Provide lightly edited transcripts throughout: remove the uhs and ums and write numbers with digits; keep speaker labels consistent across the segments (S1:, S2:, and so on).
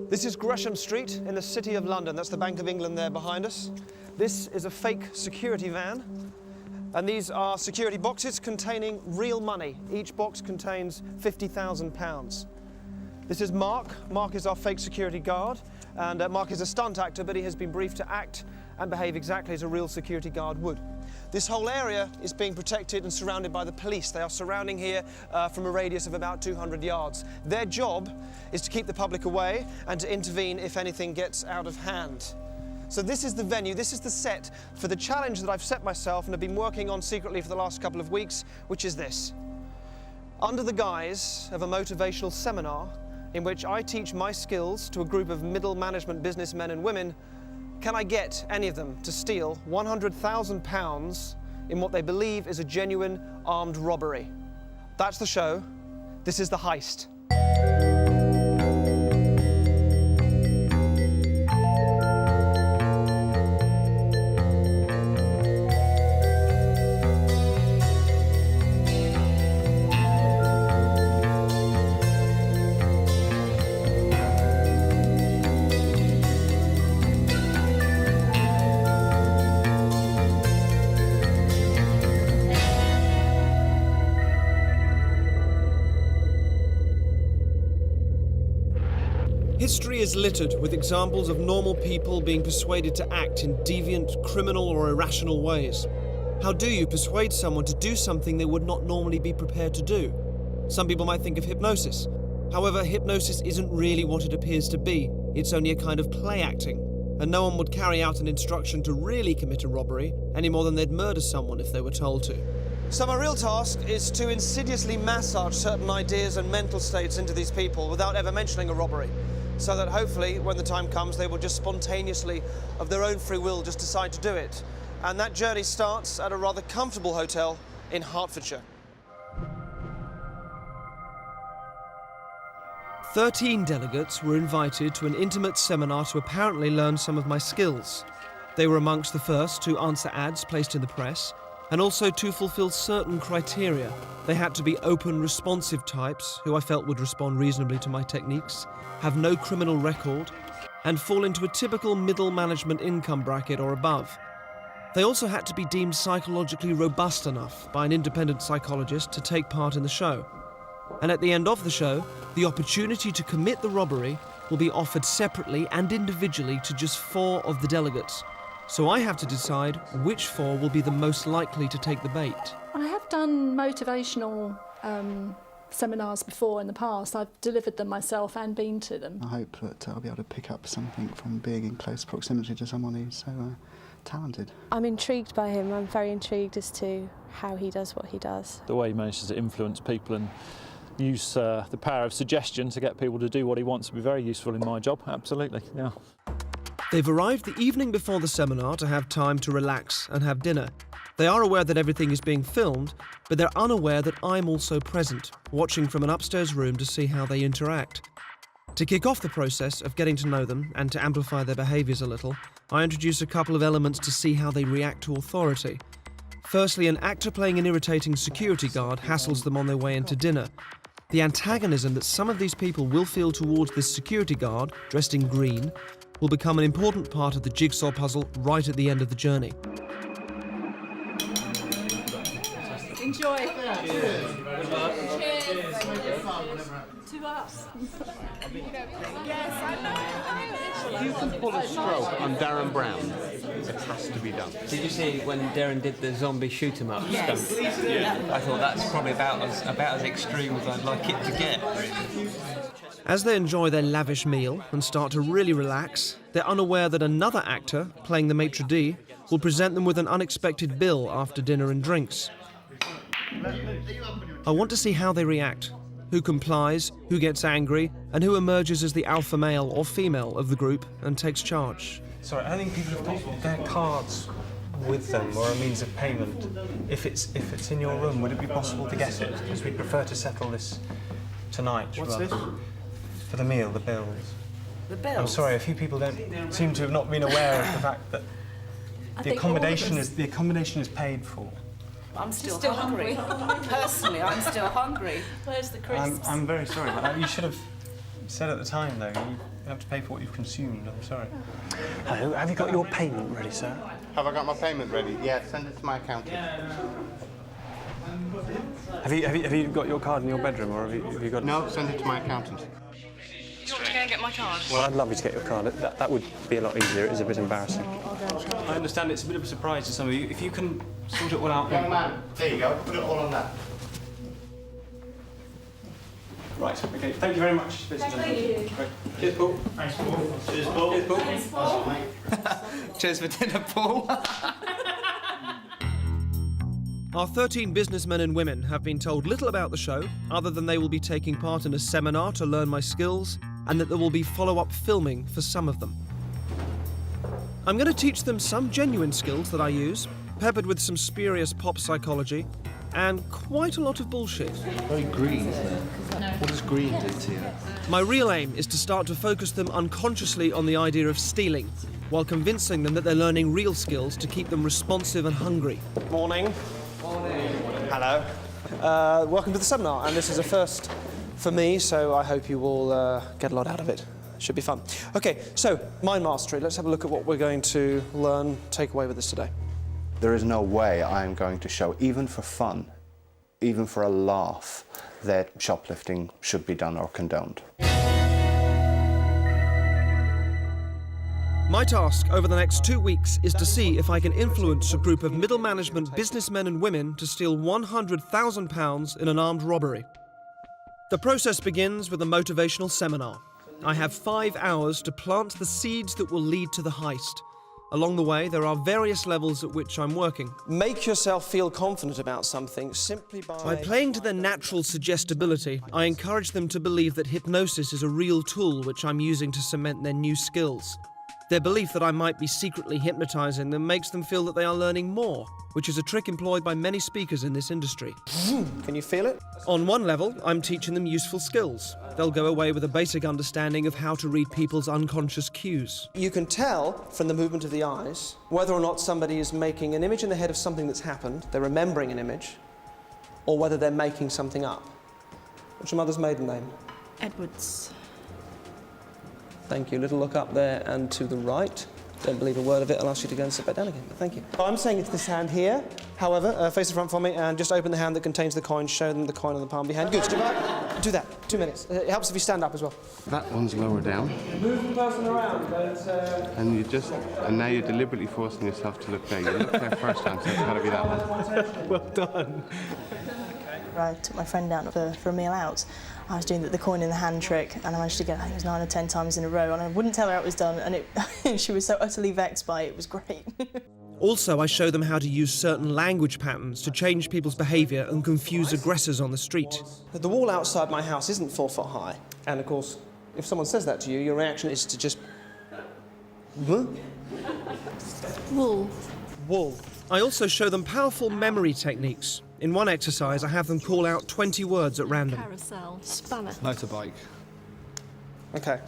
S1: This is Gresham Street in the City of London. That's the Bank of England there behind us. This is a fake security van, and these are security boxes containing real money. Each box contains £50,000. This is Mark. Mark is our fake security guard, and Mark is a stunt actor, but he has been briefed to act and behave exactly as a real security guard would. This whole area is being protected and surrounded by the police. They are surrounding here from a radius of about 200 yards. Their job is to keep the public away and to intervene if anything gets out of hand. So this is the venue, this is the set for the challenge that I've set myself and have been working on secretly for the last couple of weeks, which is this. Under the guise of a motivational seminar in which I teach my skills to a group of middle management businessmen and women, can I get any of them to steal £100,000 in what they believe is a genuine armed robbery? That's the show. This is the heist. History is littered with examples of normal people being persuaded to act in deviant, criminal or irrational ways. How do you persuade someone to do something they would not normally be prepared to do? Some people might think of hypnosis. However, hypnosis isn't really what it appears to be. It's only a kind of play acting, and no one would carry out an instruction to really commit a robbery any more than they'd murder someone if they were told to. So my real task is to insidiously massage certain ideas and mental states into these people without ever mentioning a robbery, so that hopefully, when the time comes, they will just spontaneously, of their own free will, just decide to do it. And that journey starts at a rather comfortable hotel in Hertfordshire. 13 delegates were invited to an intimate seminar to apparently learn some of my skills. They were amongst the first to answer ads placed in the press, and also to fulfill certain criteria. They had to be open, responsive types, who I felt would respond reasonably to my techniques, have no criminal record, and fall into a typical middle management income bracket or above. They also had to be deemed psychologically robust enough by an independent psychologist to take part in the show. And at the end of the show, the opportunity to commit the robbery will be offered separately and individually to just 4 of the delegates. So I have to decide which 4 will be the most likely to take the bait.
S2: I have done motivational seminars before in the past. I've delivered them myself and been to them.
S3: I hope that I'll be able to pick up something from being in close proximity to someone who's so talented.
S4: I'm intrigued by him. I'm very intrigued as to how he does what he does.
S5: The way he manages to influence people and use the power of suggestion to get people to do what he wants would be very useful in my job, absolutely, yeah.
S1: They've arrived the evening before the seminar to have time to relax and have dinner. They are aware that everything is being filmed, but they're unaware that I'm also present, watching from an upstairs room to see how they interact. To kick off the process of getting to know them and to amplify their behaviours a little, I introduce a couple of elements to see how they react to authority. Firstly, an actor playing an irritating security guard hassles them on their way into dinner. The antagonism that some of these people will feel towards this security guard, dressed in green, will become an important part of the jigsaw puzzle right at the end of the journey.
S2: Enjoy. Cheers. Cheers. To us. Yes, I know.
S6: You can pull a stroke on Derren Brown. It has to be done.
S7: Did you see when Derren did the zombie shoot 'em up
S6: Yes.
S7: stunt? I thought that's probably about as extreme as I'd like it to get.
S1: As they enjoy their lavish meal and start to really relax, they're unaware that another actor, playing the maitre d', will present them with an unexpected bill after dinner and drinks. I want to see how they react, who complies, who gets angry, and who emerges as the alpha male or female of the group and takes charge.
S8: Sorry, I think people have got their cards with them or a means of payment. If it's in your room, would it be possible to get it? Because we'd prefer to settle this tonight.
S1: What's this?
S8: For the meal, the bills.
S7: The bills?
S8: I'm sorry, a few people don't seem to have not been aware of the fact that the accommodation is paid for.
S9: I'm still hungry. Personally, I'm still hungry.
S2: Where's the crisps?
S8: I'm very sorry, but you should have said at the time, though. have to pay for what you've consumed. I'm sorry.
S10: Hello, have you got your payment ready, sir?
S6: Have I got my payment ready? Yeah, send it to my accountant.
S10: Have you got your card in your bedroom, or have you got?
S6: No, send it to my accountant.
S9: Do you want to go and get my card?
S10: Well, I'd love you to get your card. That would be a lot easier. It is a bit embarrassing.
S8: I understand it's a bit of a surprise to some of you. If you can sort it all out.
S6: Young man, there you go. Put it all on that.
S8: Right, okay. Thank you very much.
S9: Thank you.
S8: Right. Cheers, Paul.
S6: Thanks, Paul. Cheers, Paul.
S8: Cheers, Paul.
S6: Thanks, Paul.
S7: Cheers for dinner, Paul.
S1: Our 13 businessmen and women have been told little about the show, other than they will be taking part in a seminar to learn my skills, and that there will be follow-up filming for some of them. I'm going to teach them some genuine skills that I use, peppered with some spurious pop psychology, and quite a lot of bullshit.
S11: Very green, isn't it? What does green do to you?
S1: My real aim is to start to focus them unconsciously on the idea of stealing, while convincing them that they're learning real skills to keep them responsive and hungry. Morning. Morning. Hello. Welcome to the seminar, and this is a first for me, so I hope you will get a lot out of it. Should be fun. Okay, so mind mastery. Let's have a look at what we're going to learn, take away with us today.
S6: There is no way I'm going to show, even for fun, even for a laugh, that shoplifting should be done or condoned.
S1: My task over the next 2 weeks is to see if I can influence a group of middle management businessmen and women to steal £100,000 in an armed robbery. The process begins with a motivational seminar. I have 5 hours to plant the seeds that will lead to the heist. Along the way, there are various levels at which I'm working. Make yourself feel confident about something simply by playing to their natural suggestibility. I encourage them to believe that hypnosis is a real tool which I'm using to cement their new skills. Their belief that I might be secretly hypnotizing them makes them feel that they are learning more, which is a trick employed by many speakers in this industry. Can you feel it? On one level, I'm teaching them useful skills. They'll go away with a basic understanding of how to read people's unconscious cues. You can tell from the movement of the eyes whether or not somebody is making an image in their head of something that's happened, they're remembering an image, or whether they're making something up. What's your mother's maiden name?
S9: Edwards.
S1: Thank you. Little look up there and to the right. Don't believe a word of it. I'll ask you to go and sit back down again. But thank you. I'm saying it's this hand here. However, face the front for me and just open the hand that contains the coin. Show them the coin on the palm of your hand. Good. Do that. 2 minutes. It helps if you stand up as well.
S6: That one's lower down.
S1: Move the person around, but...
S6: And now you're deliberately forcing yourself to look there. You looked there first time, so it's got to be that one.
S8: Well done.
S12: I took my friend out for a meal out. I was doing the coin in the hand trick, and I managed to get, I think it was 9 or 10 times in a row, and I wouldn't tell her it was done, and she was so utterly vexed by it. It was great.
S1: Also, I show them how to use certain language patterns to change people's behaviour and confuse aggressors on the street. The wall outside my house isn't 4 foot high, and of course, if someone says that to you, your reaction is to just...
S2: Wool.
S1: Wool. I also show them powerful memory techniques. In one exercise, I have them call out 20 words at random.
S2: Carousel. Spanner.
S11: Motorbike.
S1: Okay.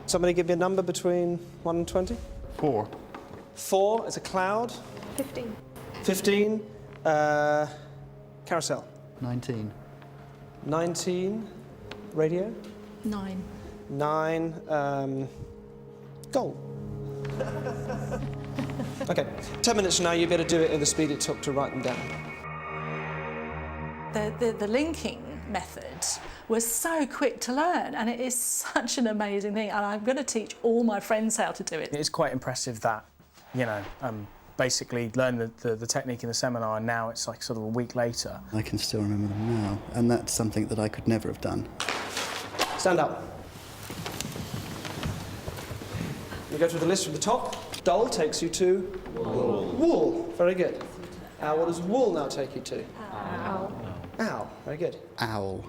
S1: Somebody give me a number between 1 and 20?
S6: 4.
S1: 4 is a cloud.
S4: 15.
S1: 15. Carousel.
S3: 19.
S1: 19. Radio.
S2: 9.
S1: 9. Goal. Okay, 10 minutes from now, you better do it in the speed it took to write them down.
S2: The linking method was so quick to learn, and it is such an amazing thing, and I'm going to teach all my friends how to do it.
S10: It's quite impressive that, you know, basically learned the technique in the seminar, and now it's like sort of a week later.
S3: I can still remember them now, and that's something that I could never have done.
S1: Stand up. We go through the list from the top. Dull takes you to... Wool. Wool. Very good. What does wool now take you to?
S4: Owl.
S1: Owl. Very good.
S3: Owl.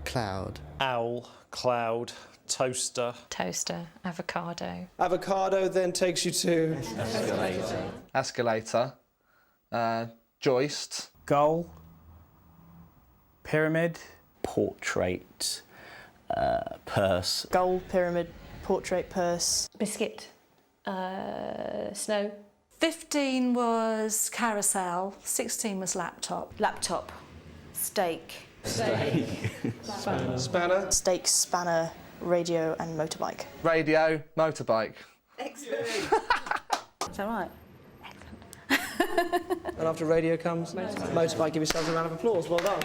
S3: Cloud.
S5: Owl, cloud, toaster.
S4: Toaster. Avocado.
S1: Avocado then takes you to...
S7: Escalator. Joist.
S10: Goal. Pyramid.
S13: Portrait. Purse.
S12: Goal, pyramid, portrait, purse.
S4: Biscuit. Snow.
S2: 15 was carousel, 16 was laptop.
S9: Laptop. Steak.
S1: Spanner.
S12: Steak, spanner, radio and motorbike.
S11: Radio, motorbike.
S9: Excellent.
S14: Is that right?
S1: And after radio comes motorbike. Give yourselves a round of applause. Well done.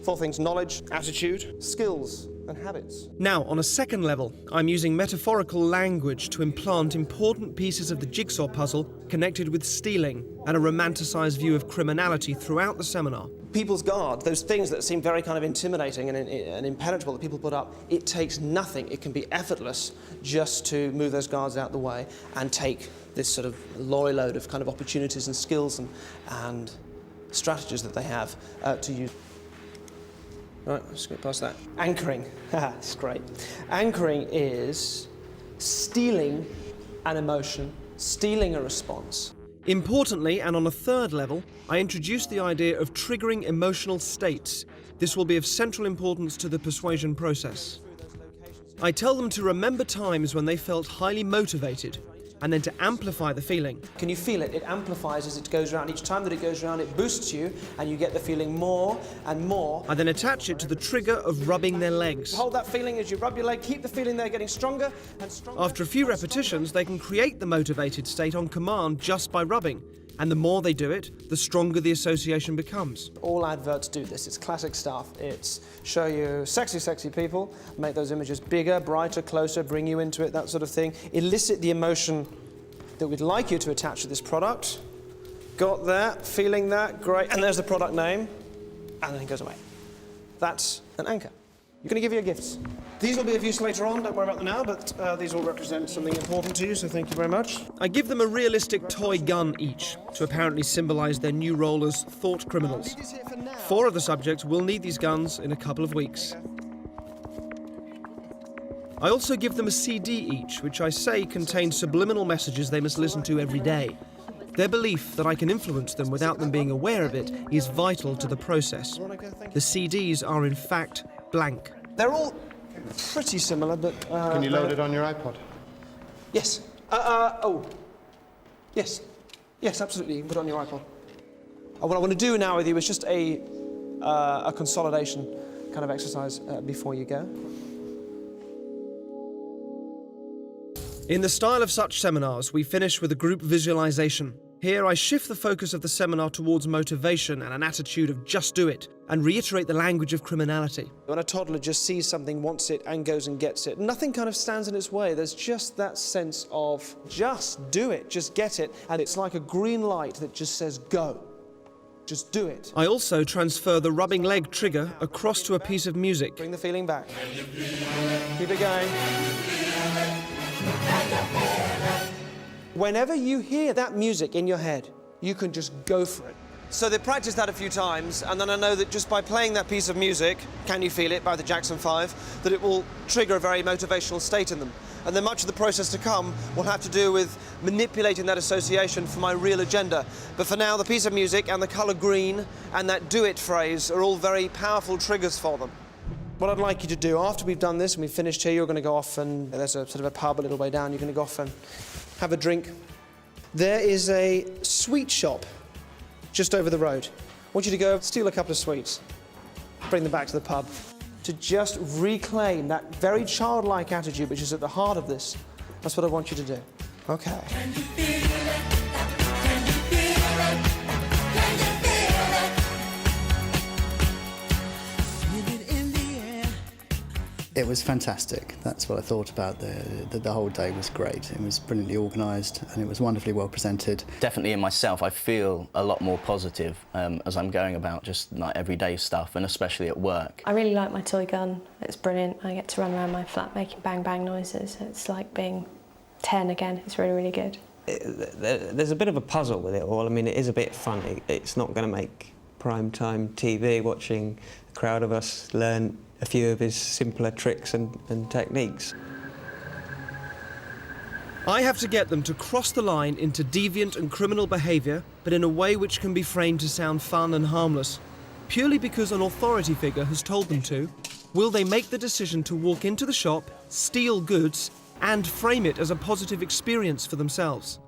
S1: 4 things: knowledge, attitude, skills, and habits. Now, on a second level, I'm using metaphorical language to implant important pieces of the jigsaw puzzle connected with stealing and a romanticised view of criminality throughout the seminar. People's guard, those things that seem very kind of intimidating and impenetrable that people put up, it takes nothing. It can be effortless just to move those guards out the way and take this sort of lorry load of kind of opportunities and skills and strategies that they have to use. Right, let's get past that. Anchoring. That's great. Anchoring is stealing an emotion, stealing a response. Importantly, and on a third level, I introduced the idea of triggering emotional states. This will be of central importance to the persuasion process. I tell them to remember times when they felt highly motivated, and then to amplify the feeling. Can you feel it? It amplifies as it goes around. Each time that it goes around, it boosts you, and you get the feeling more and more. I then attach it to the trigger of rubbing their legs. Hold that feeling as you rub your leg, keep the feeling there getting stronger and stronger. After a few repetitions, they can create the motivated state on command just by rubbing. And the more they do it, the stronger the association becomes. All adverts do this. It's classic stuff. It's show you sexy, sexy people, make those images bigger, brighter, closer, bring you into it, that sort of thing. Elicit the emotion that we'd like you to attach to this product. Got that, feeling that, great. And there's the product name, and then it goes away. That's an anchor. You're going to give your gifts. These will be of use later on, don't worry about them now, but these all represent something important to you, so thank you very much. I give them a realistic toy gun each, to apparently symbolise their new role as thought criminals. 4 of the subjects will need these guns in a couple of weeks. I also give them a CD each, which I say contains subliminal messages they must listen to every day. Their belief that I can influence them without them being aware of it is vital to the process. The CDs are in fact blank. They're all pretty similar, but...
S6: Can you load it on your iPod?
S1: Yes. Yes. Yes, absolutely. You can put it on your iPod. What I want to do now with you is just a consolidation kind of exercise before you go. In the style of such seminars, we finish with a group visualization. Here, I shift the focus of the seminar towards motivation and an attitude of just do it, and reiterate the language of criminality. When a toddler just sees something, wants it, and goes and gets it, nothing kind of stands in its way. There's just that sense of just do it, just get it, and it's like a green light that just says go. Just do it. I also transfer the rubbing leg trigger across to a piece of music. Bring the feeling back. Keep it going. Whenever you hear that music in your head, you can just go for it. So they practiced that a few times, and then I know that just by playing that piece of music, Can You Feel It by the Jackson 5, that it will trigger a very motivational state in them. And then much of the process to come will have to do with manipulating that association for my real agenda. But for now, the piece of music and the colour green and that do it phrase are all very powerful triggers for them. What I'd like you to do, after we've done this and we've finished here, you're going to go off and there's a sort of a pub a little way down, you're going to go off and have a drink. There is a sweet shop just over the road. I want you to go steal a couple of sweets, bring them back to the pub, to just reclaim that very childlike attitude which is at the heart of this. That's what I want you to do. Okay.
S15: Can you feel it? Can you feel it? Can you feel it? Feel it in the air.
S3: It was fantastic. That's what I thought about. The whole day was great. It was brilliantly organised and it was wonderfully well presented.
S13: Definitely in myself, I feel a lot more positive as I'm going about just like everyday stuff, and especially at work.
S4: I really like my toy gun. It's brilliant. I get to run around my flat making bang bang noises. It's like being 10 again. It's really, really good.
S16: There's a bit of a puzzle with it all. I mean, it is a bit funny. It's not going to make prime-time TV watching a crowd of us learn a few of his simpler tricks and techniques.
S1: I have to get them to cross the line into deviant and criminal behaviour, but in a way which can be framed to sound fun and harmless. Purely because an authority figure has told them to, will they make the decision to walk into the shop, steal goods, and frame it as a positive experience for themselves?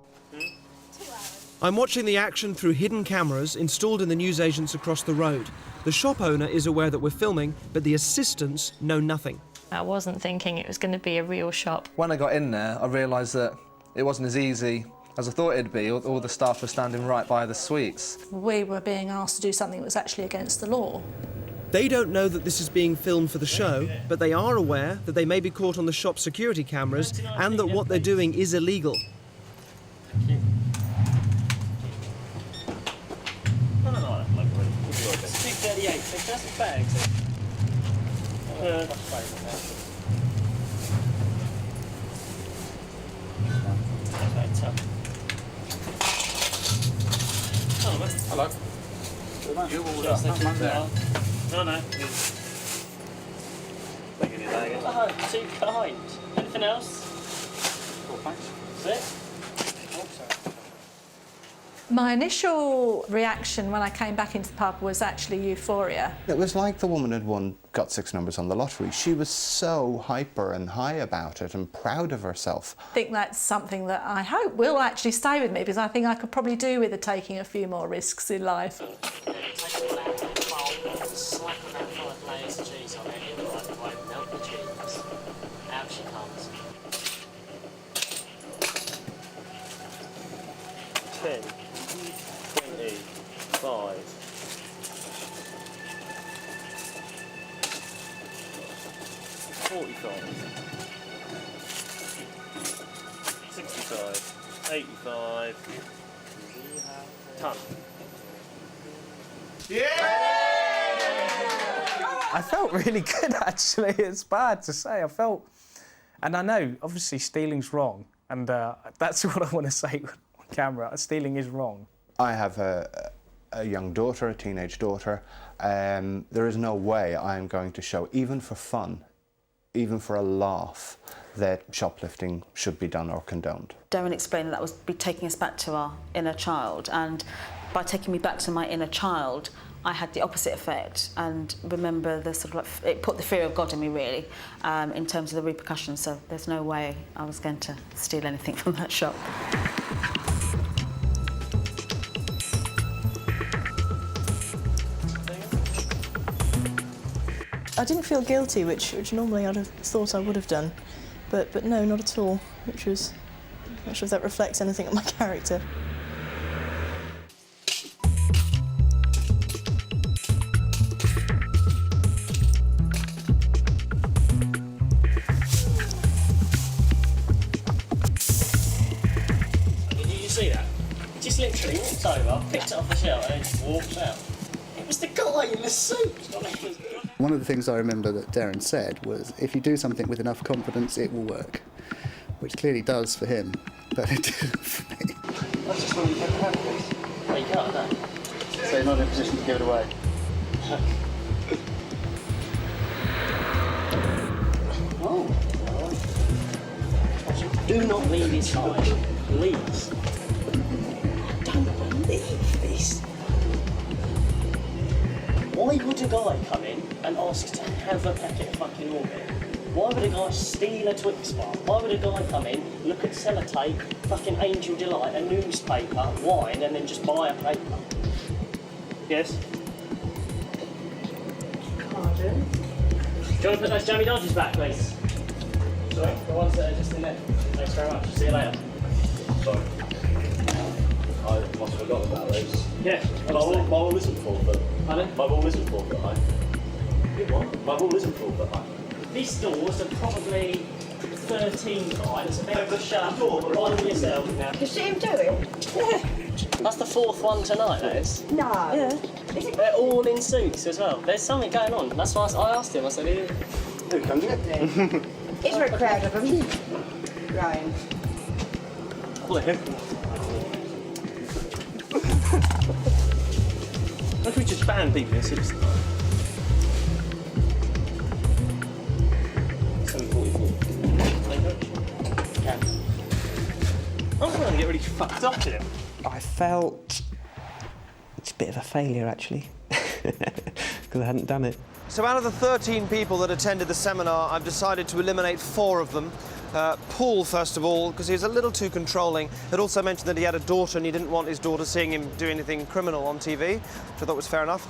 S1: I'm watching the action through hidden cameras installed in the newsagents across the road. The shop owner is aware that we're filming, but the assistants know nothing.
S17: I wasn't thinking it was going to be a real shop.
S18: When I got in there, I realised that it wasn't as easy as I thought it'd be. All the staff were standing right by the suites.
S2: We were being asked to do something that was actually against the law.
S1: They don't know that this is being filmed for the show, but they are aware that they may be caught on the shop's security cameras and that what they're doing is illegal.
S19: Hello.
S20: No. Oh, too kind. Anything else?
S19: Cool, thanks.
S20: That's it?
S2: My initial reaction when I came back into the pub was actually euphoria.
S6: It was like the woman had got 6 numbers on the lottery. She was so hyper and high about it and proud of herself.
S2: I think that's something that I hope will actually stay with me, because I think I could probably do with taking a few more risks in life.
S20: Slap that full of layers of cheese on it in the microwave, melt the cheese. Out she comes. 10, 25. 45. 65. 85. Ton.
S10: I felt really good, actually. It's bad to say. I felt... And I know, obviously, stealing's wrong, and that's what I want to say on camera. Stealing is wrong.
S6: I have a young daughter, a teenage daughter. There is no way I'm going to show, even for fun, even for a laugh, that shoplifting should be done or condoned.
S14: Derren explained that would be taking us back to our inner child, and by taking me back to my inner child, I had the opposite effect, and remember the sort of like, it put the fear of God in me, really, in terms of the repercussions. So there's no way I was going to steal anything from that shop.
S12: I didn't feel guilty, which normally I'd have thought I would have done, but no, not at all. Which was, I'm not sure if that reflects anything on my character.
S20: Did you see that? Just literally walked over, picked it off the shelf and just walked out. It was the guy in the suit.
S3: One of the things I remember that Derren said was, if you do something with enough confidence, it will work. Which clearly does for him, but it didn't for me.
S20: I just want to get the please. Well, you can't, no.
S3: So you're not in a position to give it away?
S20: Oh. Do not leave his side, please. I don't believe this. Why would a guy come in and ask to have a packet of fucking Orbit? Why would a guy steal a Twix bar? Why would a guy come in, look at sellotape, fucking Angel Delight, a newspaper, wine, and then just buy a paper? Yes? Pardon? Do you want to put those jammy dodgers back, please? Sorry, the ones that are just in there. Thanks very much. See you later.
S11: Sorry. I must have forgotten about those.
S20: Yeah.
S11: My wall isn't 4 foot.
S20: Pardon?
S11: My wall isn't 4 foot high.
S20: What?
S11: My wall isn't 4 foot high.
S20: These doors are probably 13 high. It's a bit of a shut. On yourself now.
S21: You see him do it?
S20: That's the 4th one tonight, that is.
S21: No.
S20: Yeah. They're all in suits as well. There's something going on. That's why I asked him. I said, who comes in?
S21: Is there a crowd of them? Ryan.
S20: Why don't we just ban people in suits? 7:44. Yeah. I'm trying to get really fucked up in it.
S16: I felt it's a bit of a failure, actually, because I hadn't done it.
S1: So out of the 13 people that attended the seminar, I've decided to eliminate 4 of them. Paul, first of all, because he was a little too controlling. Had also mentioned that he had a daughter and he didn't want his daughter seeing him do anything criminal on TV, which I thought was fair enough.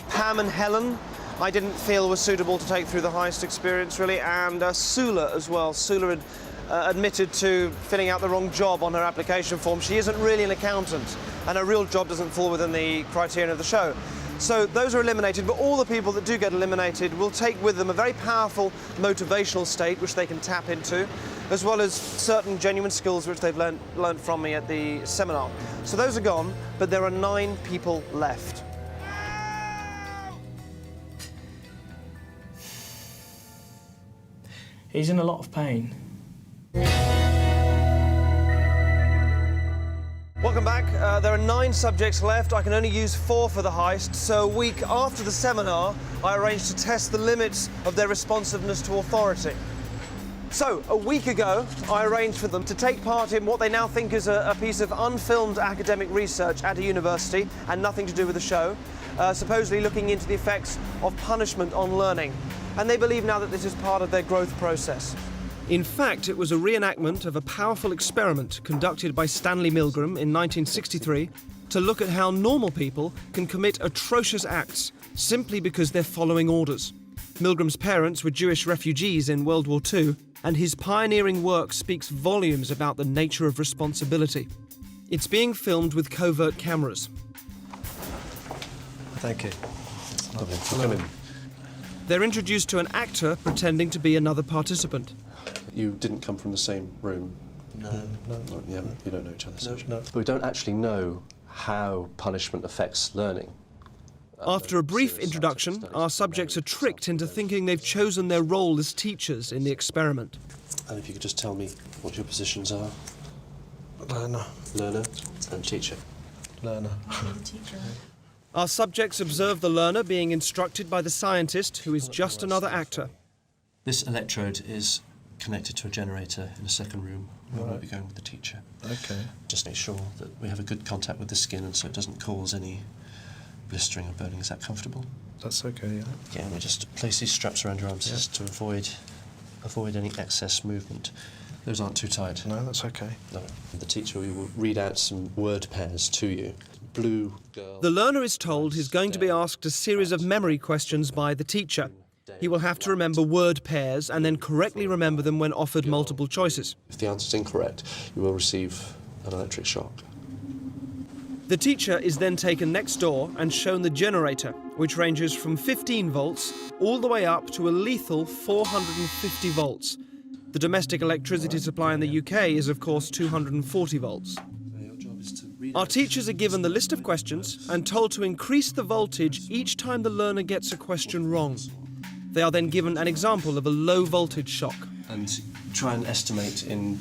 S1: Pam and Helen, I didn't feel was suitable to take through the heist experience, really. And Sula as well. Sula had admitted to filling out the wrong job on her application form. She isn't really an accountant, and her real job doesn't fall within the criterion of the show. So those are eliminated, but all the people that do get eliminated will take with them a very powerful motivational state which they can tap into, as well as certain genuine skills which they've learned from me at the seminar. So those are gone, but there are 9 people left.
S10: He's in a lot of pain.
S1: Welcome back. There are 9 subjects left. I can only use 4 for the heist, so a week after the seminar, I arranged to test the limits of their responsiveness to authority. So, a week ago, I arranged for them to take part in what they now think is a piece of unfilmed academic research at a university and nothing to do with the show, supposedly looking into the effects of punishment on learning. And they believe now that this is part of their growth process. In fact, it was a reenactment of a powerful experiment conducted by Stanley Milgram in 1963 to look at how normal people can commit atrocious acts simply because they're following orders. Milgram's parents were Jewish refugees in World War II, and his pioneering work speaks volumes about the nature of responsibility. It's being filmed with covert cameras.
S11: Thank you. Lovely. Come in.
S1: They're introduced to an actor pretending to be another participant.
S11: You didn't come from the same room?
S16: No.
S11: No. Yeah, you don't know each other, so
S16: No.
S11: But we don't actually know how punishment affects learning.
S1: After a brief introduction, our subjects are tricked into thinking they've chosen their role as teachers in the experiment.
S11: And if you could just tell me what your positions are?
S16: Learner.
S11: Learner and teacher.
S16: Learner.
S9: Teacher.
S1: Our subjects observe the learner being instructed by the scientist, who is just another actor.
S11: This electrode is connected to a generator in a second room. We won't be going with the teacher.
S16: Okay.
S11: Just make sure that we have a good contact with the skin and so it doesn't cause any blistering or burning. Is that comfortable?
S16: That's okay, yeah.
S11: Yeah, and we just place these straps around your arms just to avoid any excess movement. Those aren't too tight.
S16: No, that's okay.
S11: No. The teacher will read out some word pairs to you. Blue girl.
S1: The learner is told he's going to be asked a series of memory questions by the teacher. He will have to remember word pairs and then correctly remember them when offered multiple choices.
S11: If the answer's incorrect, you will receive an electric shock.
S1: The teacher is then taken next door and shown the generator, which ranges from 15 volts all the way up to a lethal 450 volts. The domestic electricity supply in the UK is, of course, 240 volts. Our teachers are given the list of questions and told to increase the voltage each time the learner gets a question wrong. They are then given an example of a low voltage shock.
S11: And try and estimate in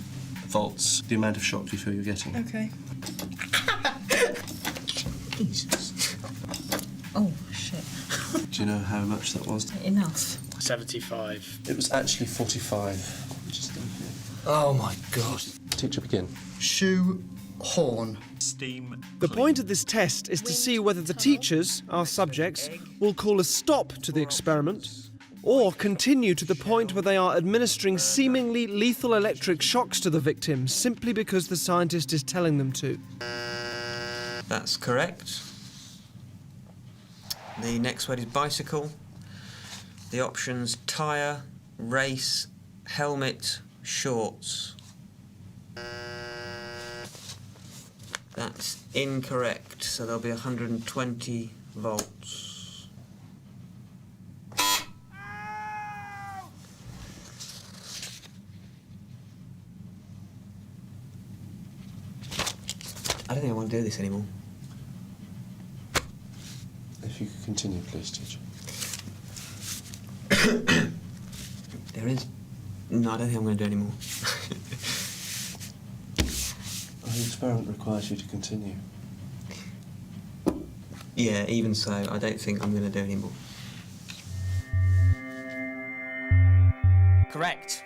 S11: volts the amount of shock you feel you're getting.
S9: Okay. Jesus. Oh, shit.
S11: Do you know how much that was?
S9: Enough.
S10: 75.
S11: It was actually 45. Just
S16: Oh my God.
S11: Teacher, begin.
S3: Shoe horn.
S1: Steam. The point of this test is to see whether the teachers, our subjects, will call a stop to the experiment or continue to the point where they are administering seemingly lethal electric shocks to the victim simply because the scientist is telling them to.
S16: That's correct. The next word is bicycle. The options tyre, race, helmet, shorts. That's incorrect, so there'll be 120 volts. I don't think I want to do this anymore.
S11: If you could continue, please, teacher.
S16: There is... No, I don't think I'm going to do anymore.
S11: The experiment requires you to continue.
S16: Yeah, even so, I don't think I'm going to do anymore.
S10: Correct.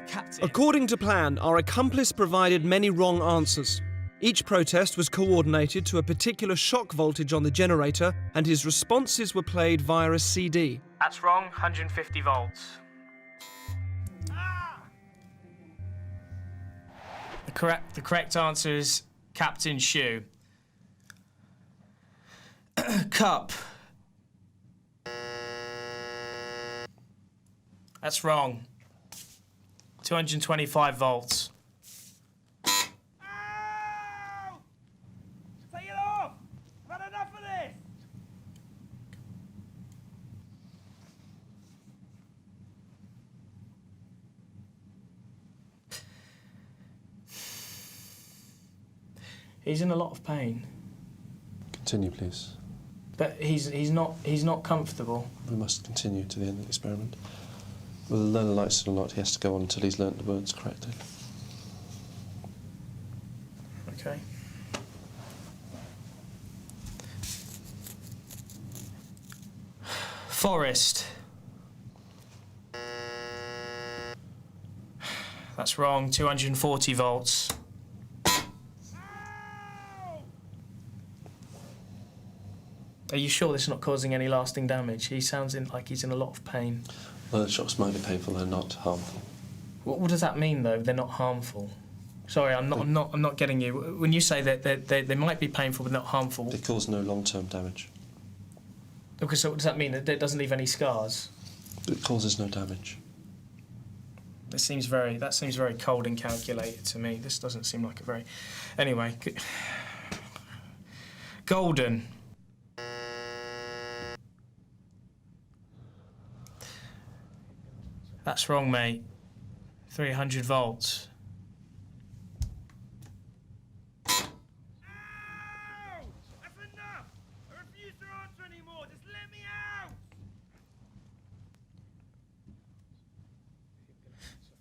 S10: Captain.
S1: According to plan, our accomplice provided many wrong answers. Each protest was coordinated to a particular shock voltage on the generator, and his responses were played via a CD.
S10: That's wrong, 150 volts. The correct answer is Captain Shoe. Cup. That's wrong. 225 volts. He's in a lot of pain.
S11: Continue, please.
S10: But he's not comfortable.
S11: We must continue to the end of the experiment. Whether the learner likes it or not, he has to go on until he's learnt the words correctly.
S10: Okay. Forest. That's wrong, 240 volts. Are you sure this is not causing any lasting damage? He sounds like he's in a lot of pain.
S11: Well, the shocks might be painful, they're not harmful.
S10: What does that mean, though? They're not harmful. Sorry, I'm not getting you. When you say that they might be painful but not harmful.
S11: They cause no long-term damage.
S10: Okay, so what does that mean? That it doesn't leave any scars?
S11: It causes no damage.
S10: That seems very cold and calculated to me. This doesn't seem like a very. Anyway, golden. That's wrong, mate. 300 volts.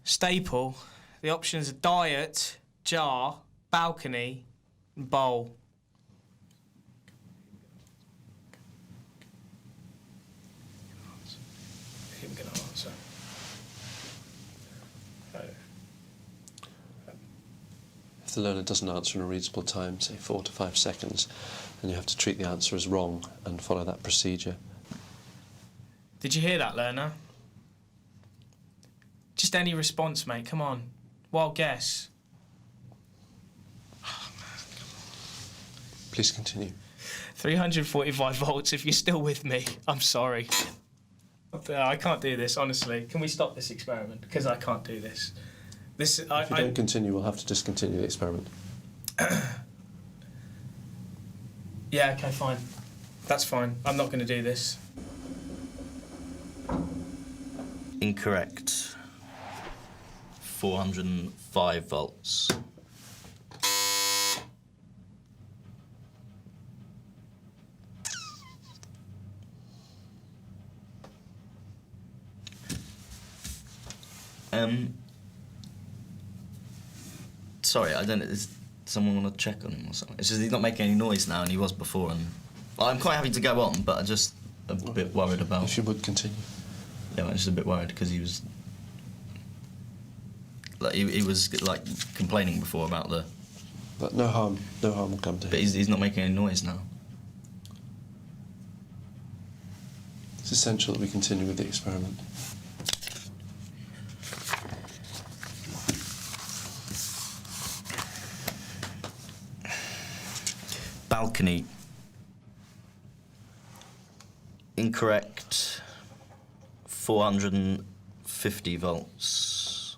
S10: Staple. The options are diet, jar, balcony, and bowl. I'm going to answer.
S11: If the learner doesn't answer in a reasonable time, say 4 to 5 seconds, then you have to treat the answer as wrong and follow that procedure.
S10: Did you hear that, learner? Just any response, mate. Come on. Wild guess.
S11: Please continue.
S10: 345 volts, if you're still with me. I'm sorry. I can't do this, honestly. Can we stop this experiment? Because I can't do this.
S11: If you don't continue, we'll have to discontinue the experiment.
S10: Yeah, okay, fine. That's fine. I'm not going to do this.
S13: Incorrect. 405 volts. Sorry, I don't know. Does someone want to check on him or something? It's just he's not making any noise now, and he was before. And well, I'm quite happy to go on, but I'm just a bit worried about.
S11: If you would continue.
S13: Yeah, I'm just a bit worried because he was. Like he was like complaining before about the.
S11: But no harm will come to him.
S13: But he's not making any noise now.
S11: It's essential that we continue with the experiment.
S13: Balcony. Incorrect. 450 volts.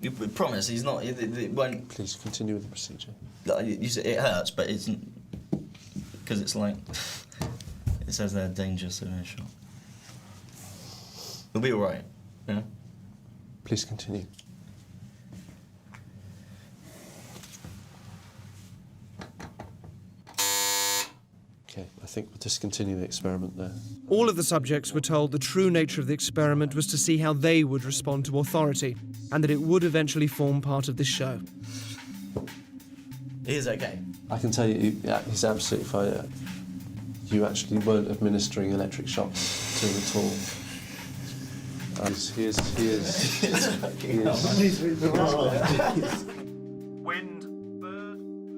S13: You promise he's not. It won't.
S11: Please continue with the procedure.
S13: You said it hurts, but it's because it's like it says they're dangerous in a shot. It'll be all right. Yeah.
S11: Please continue. Okay, I think we'll discontinue the experiment there.
S1: All of the subjects were told the true nature of the experiment was to see how they would respond to authority, and that it would eventually form part of this show.
S13: He is okay.
S11: I can tell you, he's absolutely fine. You actually weren't administering electric shocks to him at all. He is.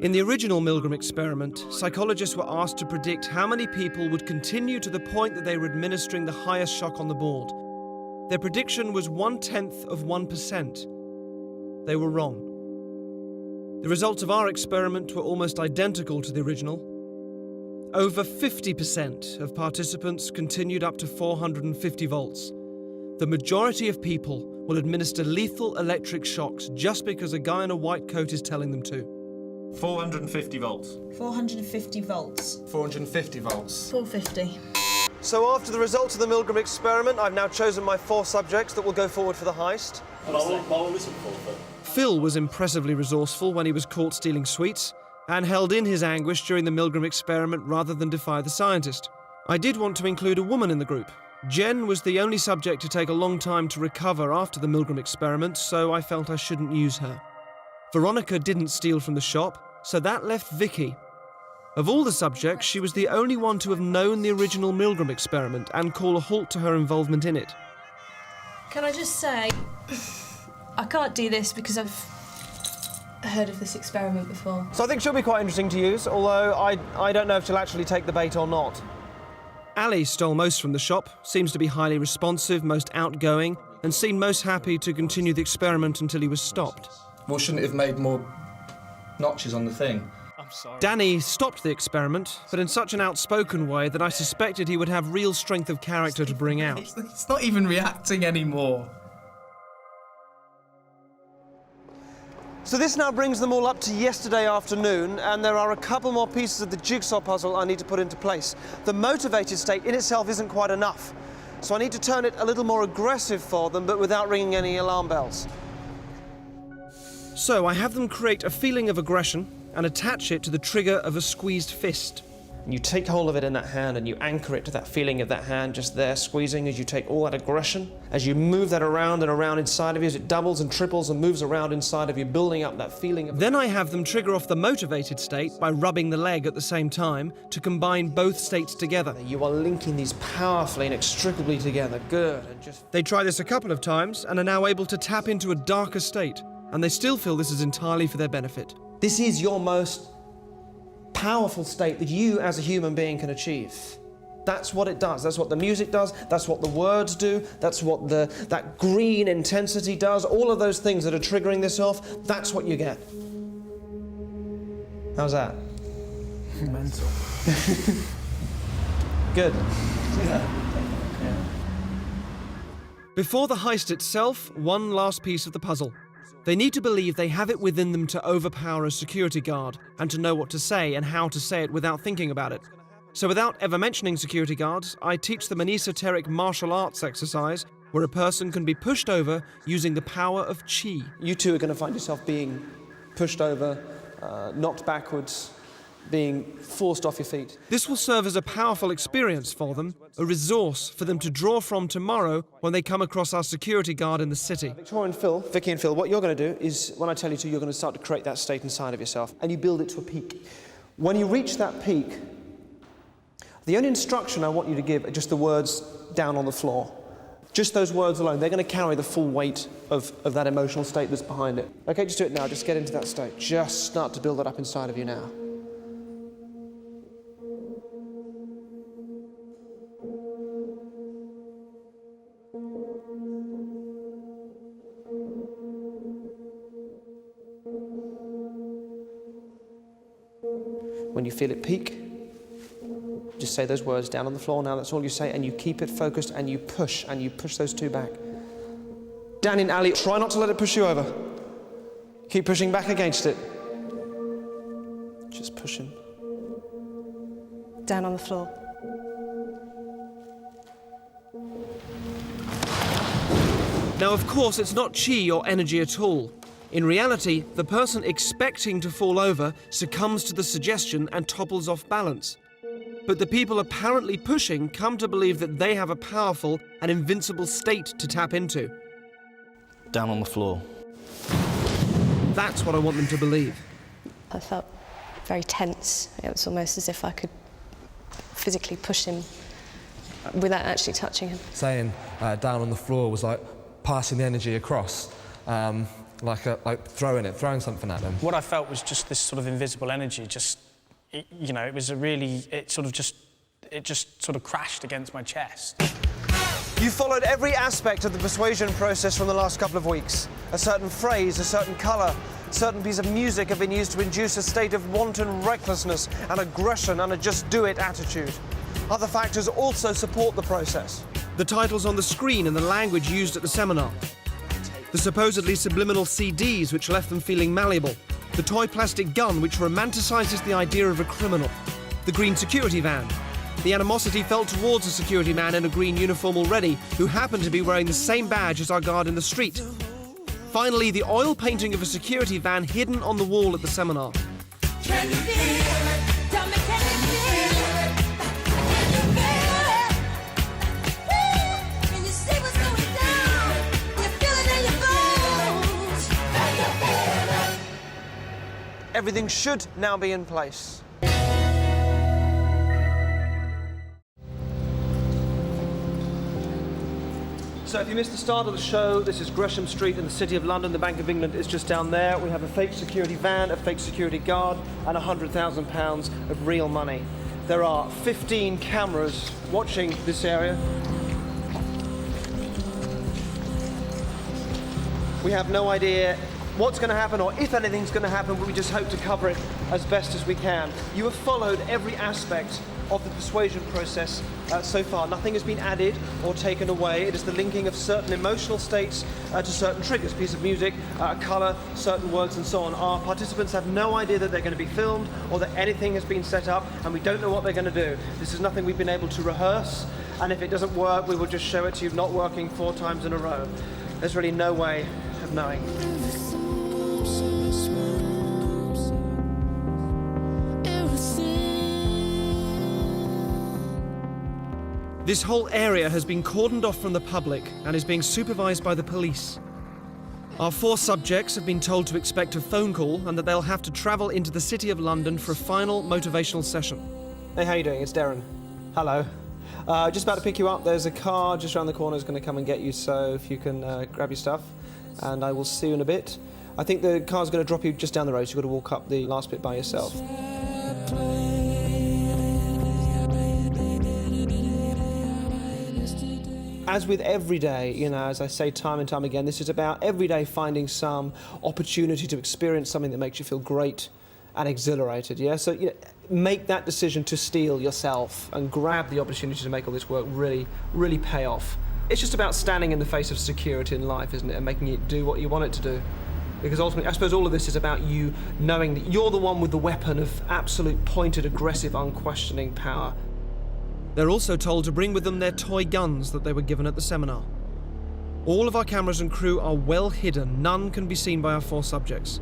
S1: In the original Milgram experiment, psychologists were asked to predict how many people would continue to the point that they were administering the highest shock on the board. Their prediction was 0.1%. They were wrong. The results of our experiment were almost identical to the original. Over 50% of participants continued up to 450 volts. The majority of people will administer lethal electric shocks just because a guy in a white coat is telling them to.
S8: 450 volts.
S9: 450 volts.
S8: 450 volts.
S9: 450.
S1: So after the results of the Milgram experiment, I've now chosen my 4 subjects that will go forward for the heist. Phil was impressively resourceful when he was caught stealing sweets, and held in his anguish during the Milgram experiment rather than defy the scientist. I did want to include a woman in the group. Jen was the only subject to take a long time to recover after the Milgram experiment, so I felt I shouldn't use her. Veronica didn't steal from the shop, so that left Vicky. Of all the subjects, she was the only one to have known the original Milgram experiment and call a halt to her involvement in it.
S9: Can I just say, I can't do this because I've heard of this experiment before.
S1: So I think she'll be quite interesting to use, although I don't know if she'll actually take the bait or not. Ali stole most from the shop, seems to be highly responsive, most outgoing, and seemed most happy to continue the experiment until he was stopped.
S18: Well, shouldn't it have made more notches on the thing?
S1: I'm sorry. Danny stopped the experiment, but in such an outspoken way that I suspected he would have real strength of character to bring out.
S10: It's not even reacting anymore.
S1: So this now brings them all up to yesterday afternoon, and there are a couple more pieces of the jigsaw puzzle I need to put into place. The motivated state in itself isn't quite enough, so I need to turn it a little more aggressive for them, but without ringing any alarm bells. So I have them create a feeling of aggression and attach it to the trigger of a squeezed fist. And you take hold of it in that hand and you anchor it to that feeling of that hand just there squeezing as you take all that aggression, as you move that around and around inside of you, as it doubles and triples and moves around inside of you, building up that feeling of... Then I have them trigger off the motivated state by rubbing the leg at the same time to combine both states together. You are linking these powerfully and inextricably together. Good. And just... They try this a couple of times and are now able to tap into a darker state, and they still feel this is entirely for their benefit. This is your most powerful state that you as a human being can achieve. That's what it does. That's what the music does. That's what the words do. That's what that green intensity does. All of those things that are triggering this off, that's what you get. How's that?
S10: Mental.
S1: Good. Before the heist itself, one last piece of the puzzle. They need to believe they have it within them to overpower a security guard and to know what to say and how to say it without thinking about it. So without ever mentioning security guards, I teach them an esoteric martial arts exercise where a person can be pushed over using the power of chi. You two are going to find yourself being pushed over, knocked backwards, being forced off your feet. This will serve as a powerful experience for them, a resource for them to draw from tomorrow when they come across our security guard in the city. Vicky and Phil, what you're going to do is, when I tell you to, you're going to start to create that state inside of yourself, and you build it to a peak. When you reach that peak, the only instruction I want you to give are just the words down on the floor. Just those words alone, they're going to carry the full weight of that emotional state that's behind it. Okay, just do it now, just get into that state. Just start to build that up inside of you now. When you feel it peak, just say those words down on the floor now, that's all you say, and you keep it focused and you push those two back. Danny and Ali, try not to let it push you over. Keep pushing back against it. Just pushing.
S4: Down on the floor.
S1: Now, of course, it's not chi or energy at all. In reality, the person expecting to fall over succumbs to the suggestion and topples off balance. But the people apparently pushing come to believe that they have a powerful and invincible state to tap into.
S13: Down on the floor.
S1: That's what I want them to believe.
S4: I felt very tense. It was almost as if I could physically push him without actually touching him.
S18: Saying down on the floor was like passing the energy across, like throwing something at them.
S10: What I felt was just this sort of invisible energy, you know, it just sort of crashed against my chest.
S1: You followed every aspect of the persuasion process from the last couple of weeks. A certain phrase, a certain colour, a certain piece of music have been used to induce a state of wanton recklessness and aggression and a just-do-it attitude. Other factors also support the process. The titles on the screen and the language used at the seminar. The supposedly subliminal CDs which left them feeling malleable. The toy plastic gun which romanticises the idea of a criminal. The green security van. The animosity felt towards a security man in a green uniform already, who happened to be wearing the same badge as our guard in the street. Finally, the oil painting of a security van hidden on the wall at the seminar.
S15: Can you feel it? Tell me, can you feel it? Can you feel it? Woo! Can you see what's going down? You feel it in your bones. Can you feel it?
S1: Everything should now be in place. So if you missed the start of the show, this is Gresham Street in the City of London. The Bank of England is just down there. We have a fake security van, a fake security guard, and £100,000 of real money. There are 15 cameras watching this area. We have no idea what's going to happen or if anything's going to happen, but we just hope to cover it as best as we can. You have followed every aspect of the persuasion process so far. Nothing has been added or taken away. It is the linking of certain emotional states to certain triggers, piece of music, colour, certain words and so on. Our participants have no idea that they're going to be filmed or that anything has been set up, and we don't know what they're going to do. This is nothing we've been able to rehearse, and if it doesn't work, we will just show it to you not working 4 times in a row. There's really no way of knowing. This whole area has been cordoned off from the public and is being supervised by the police. Our 4 subjects have been told to expect a phone call and that they'll have to travel into the City of London for a final motivational session. Hey, how you doing? It's Derren. Hello. Just about to pick you up. There's a car just around the corner is going to come and get you, so if you can grab your stuff, and I will see you in a bit. I think the car's going to drop you just down the road, so you've got to walk up the last bit by yourself. As with every day, you know, as I say time and time again, this is about every day finding some opportunity to experience something that makes you feel great and exhilarated, yeah? So, you know, make that decision to steal yourself and grab the opportunity to make all this work really, really pay off. It's just about standing in the face of security in life, isn't it, and making it do what you want it to do. Because ultimately, I suppose all of this is about you knowing that you're the one with the weapon of absolute pointed, aggressive, unquestioning power. They're also told to bring with them their toy guns that they were given at the seminar. All of our cameras and crew are well hidden. None can be seen by our 4 subjects.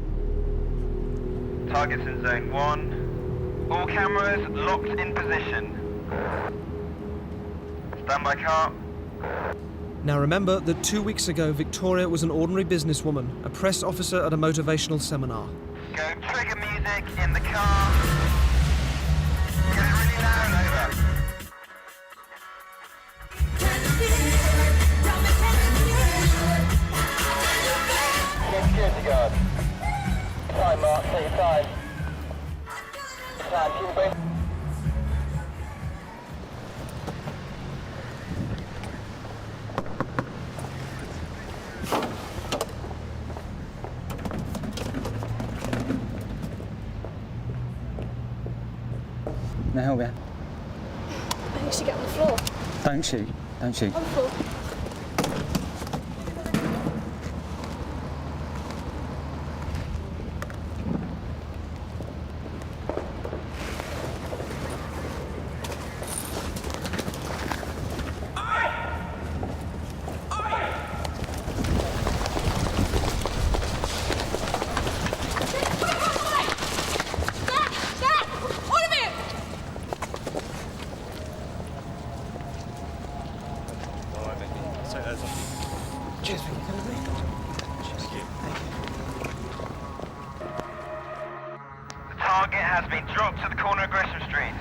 S5: Targets in zone 1. All cameras locked in position. Standby car.
S1: Now remember that 2 weeks ago, Victoria was an ordinary businesswoman, a press officer at a motivational seminar.
S5: Go trigger music in the car. Get it really loud, over. Security guard. Time mark, 35. Time, can you bring...
S22: Can I help you?
S4: I think you should get on the floor.
S22: Don't shoot. Don't shoot.
S4: On the floor.
S1: Cheers, Vicky. Come with me.
S5: The target has been dropped to the corner of Gresham Street.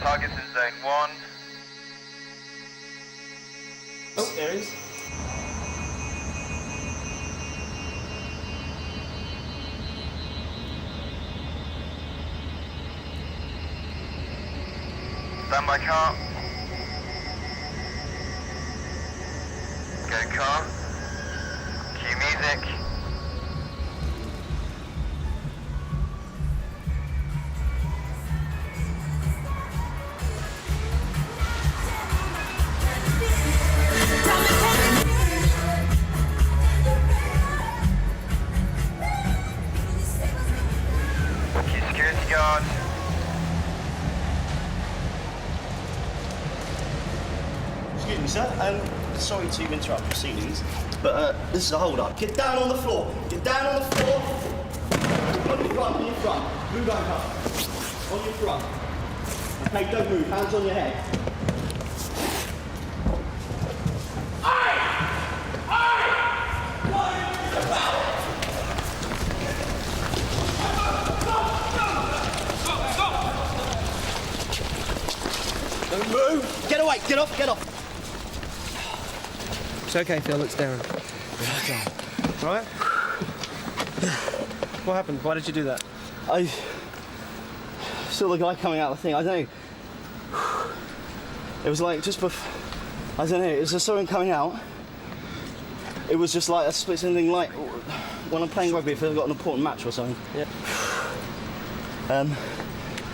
S5: Target's in zone 1.
S8: Oh, there he is.
S5: Standby car. Go car. Cue music. Cue security guard.
S7: Excuse me, sir. Sorry to interrupt proceedings, but this is a hold-up. Get down on the floor. Get down on the floor. On your front, on your front. Move over. On your front. Okay, don't move. Hands on your head. Don't move. Get away. Get off. Get off.
S1: It's okay, Phil, it's Derren. All right? What happened? Why did you do that?
S7: I saw the guy coming out of the thing. I don't know. It was like just before. I don't know. It was just something coming out. It was just like a split something like when I'm playing rugby if I've got an important match or something. Yeah.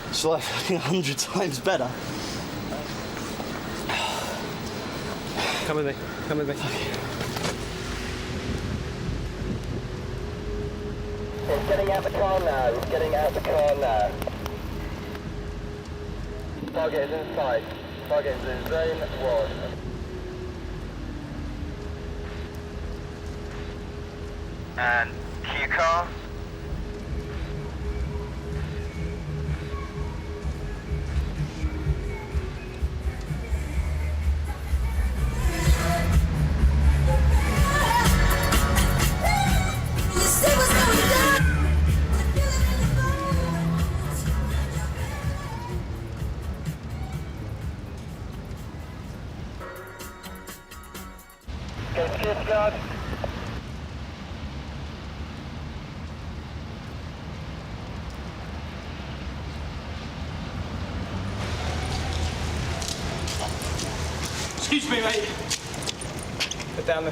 S7: It's like 100 times better.
S1: Come with me. Come with me.
S5: He's getting out the car now. He's getting out the car now. Target is inside. Target is in zone 1. And cue car. Go security guard.
S10: Excuse me, mate. Put down,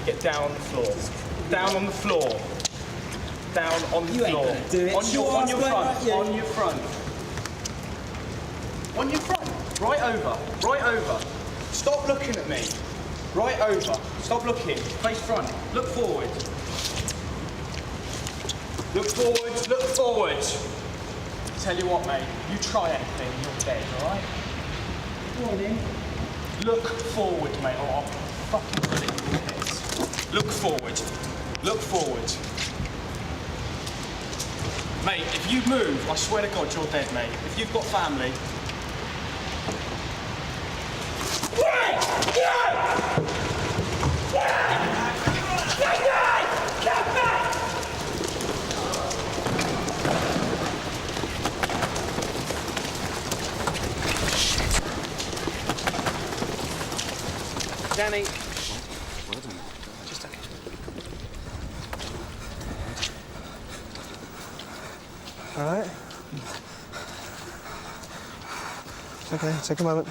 S10: get down on the floor. Down on the floor. Down on the floor.
S20: Do it.
S10: On your front. On your front. Right over. Stop looking at me. Right over. Stop looking. Face front. Look forward. Look forward. Tell you what, mate. You try anything, you're dead, alright? Go on in. Look forward, mate, or I'll fucking put it in your head. Look forward. Mate, if you move, I swear to God, you're dead, mate. If you've got family...
S1: Danny. All right. Okay, take a moment.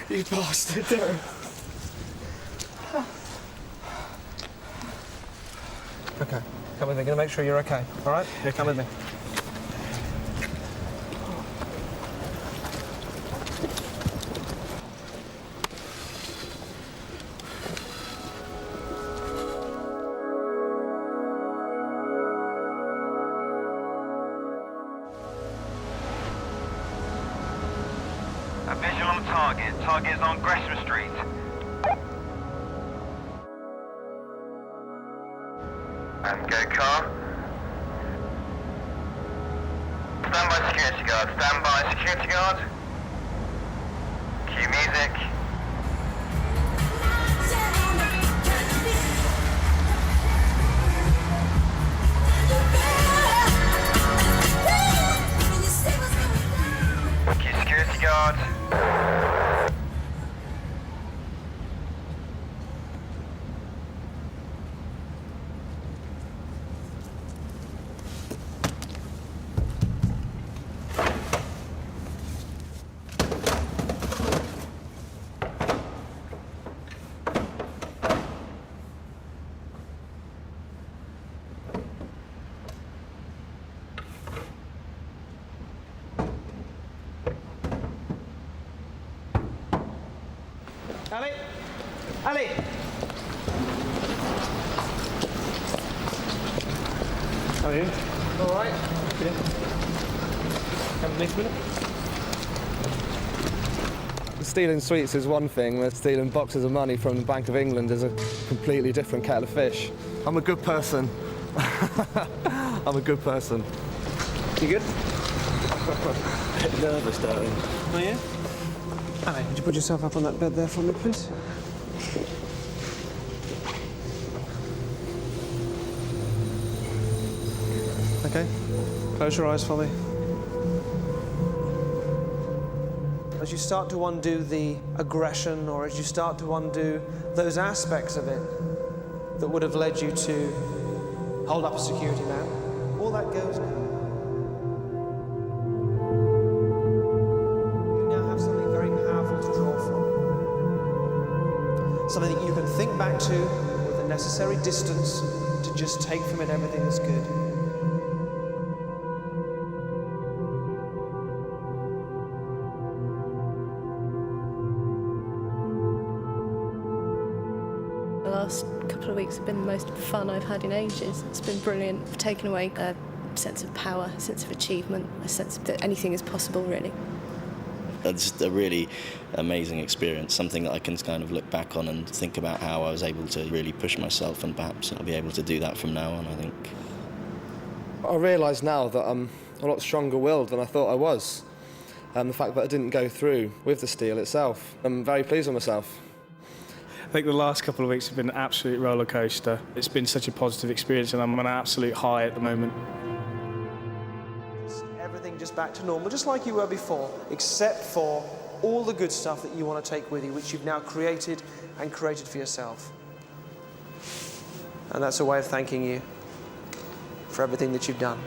S7: You bastard, Derren.
S1: Okay, come with me. Gonna make sure you're okay. All right? Yeah, come with me.
S5: A visual on target. Target is on Gresham Street. And go car. Stand by security guard. Stand by security guard. Cue music. Cue security guard.
S1: Ali! Ali!
S8: How are you?
S1: All right.
S8: Yeah. Have a nice minute.
S18: Stealing sweets is one thing, but stealing boxes of money from the Bank of England is a completely different kettle of fish. I'm a good person. I'm a good person.
S1: You good?
S18: A bit nervous, darling.
S1: Oh, yeah? Ali, would you put yourself up on that bed there for me, please? Okay. Close your eyes for me. As you start to undo the aggression, or as you start to undo those aspects of it that would have led you to hold up a security man, all that goes now. You now have something very powerful to draw from. Something that you can think back to with the necessary distance to just take from it everything that's good.
S4: The last couple of weeks have been the most fun I've had in ages. It's been brilliant. I've taken away a sense of power, a sense of achievement, a sense that anything is possible, really.
S13: It's a really amazing experience, something that I can kind of look back on and think about how I was able to really push myself, and perhaps I'll be able to do that from now on, I think.
S18: I realise now that I'm a lot stronger-willed than I thought I was. The fact that I didn't go through with the steal itself, I'm very pleased with myself.
S10: I think the last couple of weeks have been an absolute roller coaster. It's been such a positive experience, and I'm on an absolute high at the moment.
S1: Everything just back to normal, just like you were before, except for all the good stuff that you want to take with you, which you've now created and created for yourself. And that's a way of thanking you for everything that you've done.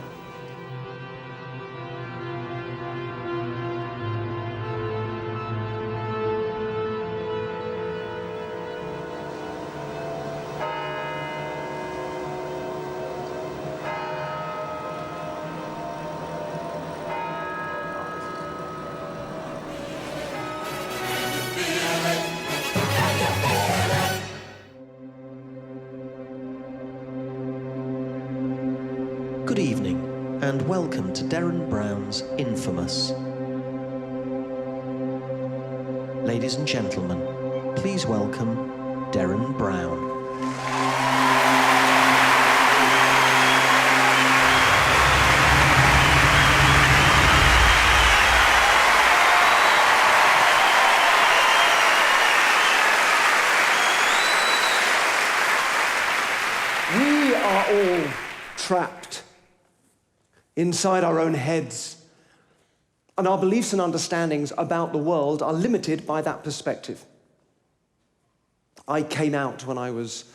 S17: Good evening, and welcome to Derren Brown's Infamous. Ladies and gentlemen, please welcome Derren Brown.
S19: We are all trapped inside our own heads, and our beliefs and understandings about the world are limited by that perspective. I came out when I was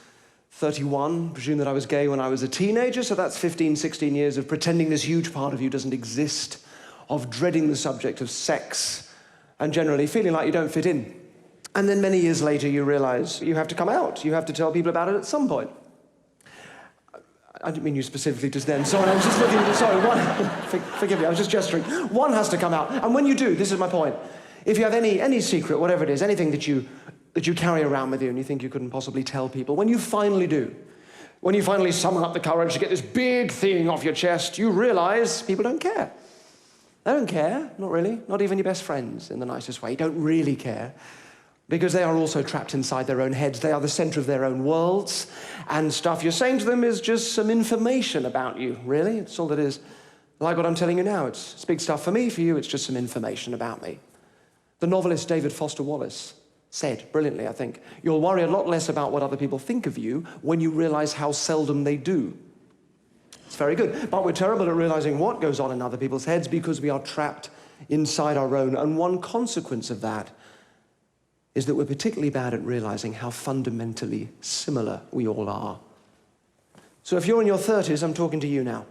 S19: 31, presume that I was gay when I was a teenager, so that's 15, 16 years of pretending this huge part of you doesn't exist, of dreading the subject of sex, and generally feeling like you don't fit in. And then many years later you realize you have to come out, you have to tell people about it at some point. I didn't mean you specifically just then. Sorry, I was just looking at sorry, forgive me, I was just gesturing. One has to come out, and when you do, this is my point. If you have any secret, whatever it is, anything that you carry around with you and you think you couldn't possibly tell people, when you finally do, when you finally summon up the courage to get this big thing off your chest, you realize people don't care. They don't care, not really. Not even your best friends, in the nicest way, don't really care. because they are also trapped inside their own heads. They are the center of their own worlds, and stuff you're saying to them is just some information about you, really. It's all it is. Like what I'm telling you now, it's big stuff for me. For you, it's just some information about me. The novelist David Foster Wallace said, brilliantly, I think, you'll worry a lot less about what other people think of you when you realize how seldom they do. It's very good. But we're terrible at realizing what goes on in other people's heads because we are trapped inside our own. And one consequence of that is that we're particularly bad at realizing how fundamentally similar we all are. So if you're in your 30s, I'm talking to you now.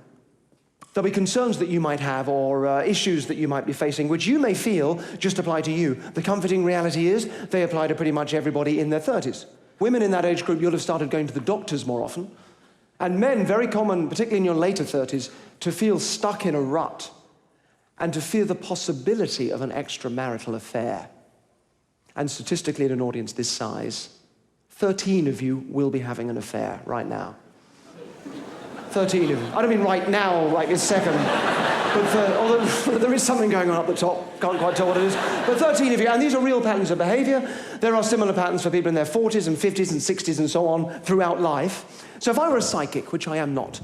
S19: There'll be concerns that you might have or issues that you might be facing, which you may feel just apply to you. The comforting reality is they apply to pretty much everybody in their 30s. Women in that age group, you'll have started going to the doctors more often. And men, very common, particularly in your later 30s, to feel stuck in a rut and to fear the possibility of an extramarital affair. And statistically, in an audience this size, 13 of you will be having an affair right now. 13 of you. I don't mean right now, right this second. But although there is something going on up the top, can't quite tell what it is. But 13 of you, and these are real patterns of behavior. There are similar patterns for people in their 40s and 50s and 60s and so on throughout life. So if I were a psychic, which I am not,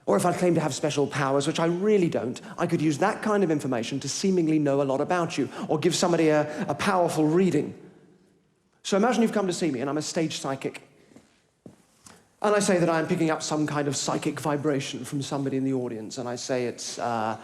S19: or if I claim to have special powers, which I really don't, I could use that kind of information to seemingly know a lot about you, or give somebody a powerful reading. So imagine you've come to see me, and I'm a stage psychic. And I say that I'm picking up some kind of psychic vibration from somebody in the audience, and I say it's a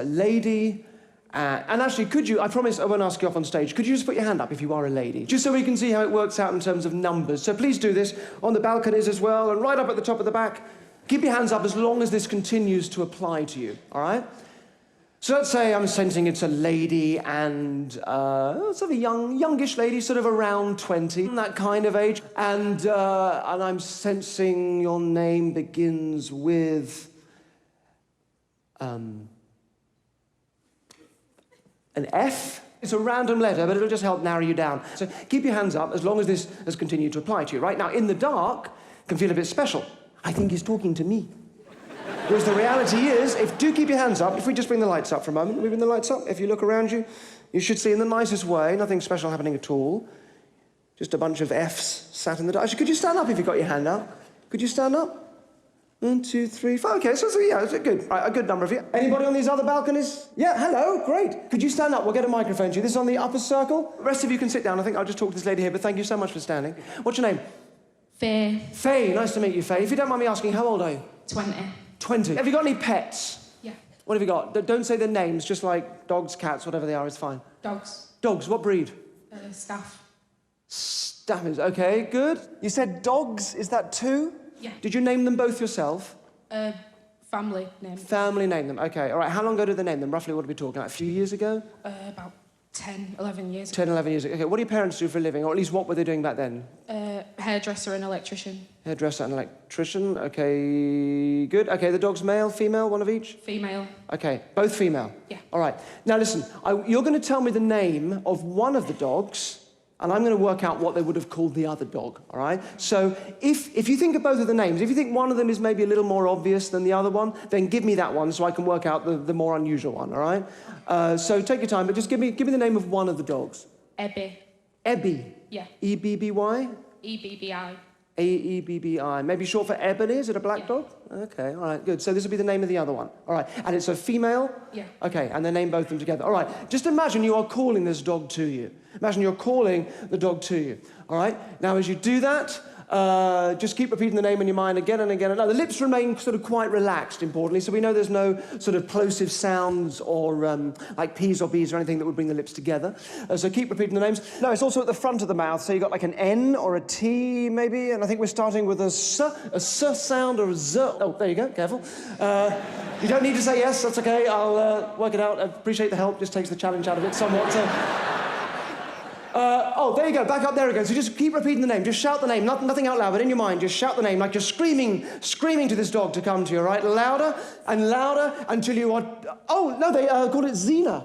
S19: lady. And actually, could you, I promise I won't ask you off on stage, could you just put your hand up if you are a lady? Just so we can see how it works out in terms of numbers. So please do this on the balconies as well, and right up at the top of the back. Keep your hands up as long as this continues to apply to you, all right? So let's say I'm sensing it's a lady and sort of a youngish lady, sort of around 20, that kind of age. And I'm sensing your name begins with an F. It's a random letter, but it'll just help narrow you down. So keep your hands up as long as this has continued to apply to you. Right now, in the dark, can feel a bit special. I think he's talking to me. Whereas the reality is, do keep your hands up. If we just bring the lights up for a moment. We bring the lights up. If you look around you, you should see in the nicest way, nothing special happening at all. Just a bunch of Fs sat in the dark. Actually, could you stand up if you've got your hand out? Could you stand up? 1, 2, 3, 4. Okay, so yeah, it's good. Right, a good number of you. Anybody on these other balconies? Yeah, hello, great. Could you stand up? We'll get a microphone to you. This is on the upper circle. The rest of you can sit down. I think I'll just talk to this lady here, but thank you so much for standing. What's your name?
S2: Faye.
S19: Faye, nice to meet you, Faye. If you don't mind me asking, how old are you?
S2: 20.
S19: 20. Have you got any pets?
S2: Yeah.
S19: What have you got? Don't say their names, just like dogs, cats, whatever they are, it's fine.
S2: Dogs.
S19: Dogs, what breed?
S2: Staff.
S19: Staffers, okay, good. You said dogs, is that 2?
S2: Yeah.
S19: Did you name them both yourself?
S2: Family name.
S19: Family named them, okay. All right, how long ago did they name them? Roughly, what are we talking about? A few years ago?
S2: About 10, 11 years ago.
S19: 10, 11 years ago. Okay, what do your parents do for a living? Or at least what were they doing back then?
S2: Hairdresser and electrician.
S19: Hairdresser and electrician, okay, good. Okay, the dog's male, female, one of each?
S2: Female.
S19: Okay, both female?
S2: Yeah.
S19: All right. Now listen, you're going to tell me the name of one of the dogs, and I'm going to work out what they would have called the other dog, all right? So if you think of both of the names, if you think one of them is maybe a little more obvious than the other one, then give me that one so I can work out the more unusual one, all right? So take your time, but just give me the name of one of the dogs.
S2: Ebby.
S19: Ebby?
S2: Yeah.
S19: E-B-B-Y?
S2: E-B-B-I.
S19: A-E-B-B-I. Maybe short for ebony? Is it a black dog? Okay, all right, good. So this will be the name of the other one. All right, and it's a female?
S2: Yeah.
S19: Okay, and they name both of them together. All right, just imagine you are calling this dog to you. Imagine you're calling the dog to you. All right, now as you do that, just keep repeating the name in your mind again and again. Now, the lips remain sort of quite relaxed, importantly, so we know there's no sort of plosive sounds or like P's or B's or anything that would bring the lips together. So keep repeating the names. No, it's also at the front of the mouth, so you've got like an N or a T, maybe, and I think we're starting with a S sound or a Z. Oh, there you go, careful. You don't need to say yes, that's okay. I'll work it out. I appreciate the help, just takes the challenge out of it somewhat. Oh, there you go, back up there again. So just keep repeating the name, just shout the name, nothing out loud, but in your mind, just shout the name, like you're screaming to this dog to come to you, all right? Louder and louder until you are... Oh, no, they called it Xena.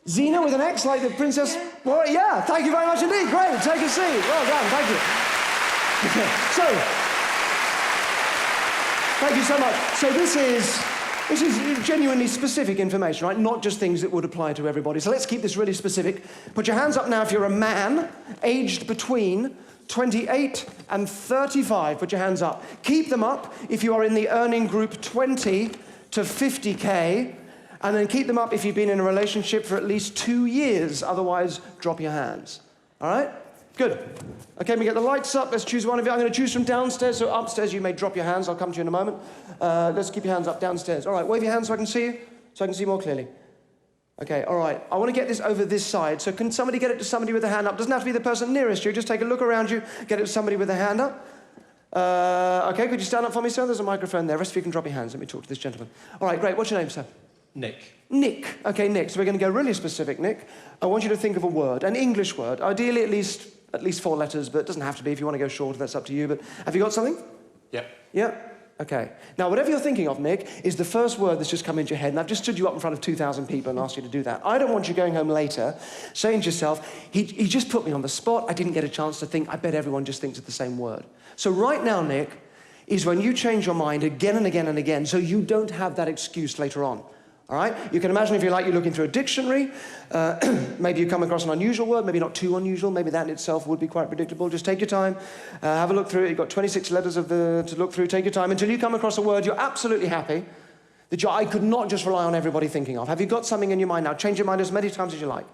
S19: Xena with an X, like the princess... Yeah. Well, yeah, thank you very much indeed. Great, take a seat. Well done, thank you. So, thank you so much. So this is This is genuinely specific information, right? Not just things that would apply to everybody. So let's keep this really specific. Put your hands up now if you're a man aged between 28 and 35. Put your hands up. Keep them up if you are in the earning group 20 to 50K. And then keep them up if you've been in a relationship for at least 2 years. Otherwise, drop your hands. All right? Good. Okay, we get the lights up. Let's choose one of you. I'm going to choose from downstairs. So upstairs, you may drop your hands. I'll come to you in a moment. Let's keep your hands up downstairs. All right, wave your hands so I can see you, so I can see more clearly. Okay, all right. I want to get this over this side. So can somebody get it to somebody with a hand up? Doesn't have to be the person nearest you. Just take a look around you. Get it to somebody with a hand up. Okay, could you stand up for me, sir? There's a microphone there. The rest of you can drop your hands. Let me talk to this gentleman. All right, great. What's your name, sir?
S11: Nick.
S19: Nick. Okay, Nick. So we're going to go really specific, Nick. I want you to think of a word, an English word. Ideally, at least 4 letters, but it doesn't have to be. If you want to go shorter, that's up to you. But have you got something?
S11: Yep.
S19: Yeah? Okay. Now, whatever you're thinking of, Nick, is the first word that's just come into your head, and I've just stood you up in front of 2,000 people and asked you to do that. I don't want you going home later saying to yourself, he just put me on the spot, I didn't get a chance to think, I bet everyone just thinks of the same word. So right now, Nick, is when you change your mind again and again and again, so you don't have that excuse later on. All right? You can imagine if you like, you're looking through a dictionary, maybe you come across an unusual word, maybe not too unusual, maybe that in itself would be quite predictable. Just take your time, have a look through it. You've got 26 letters to look through. Take your time until you come across a word you're absolutely happy that I could not just rely on everybody thinking of. Have you got something in your mind now? Change your mind as many times as you like.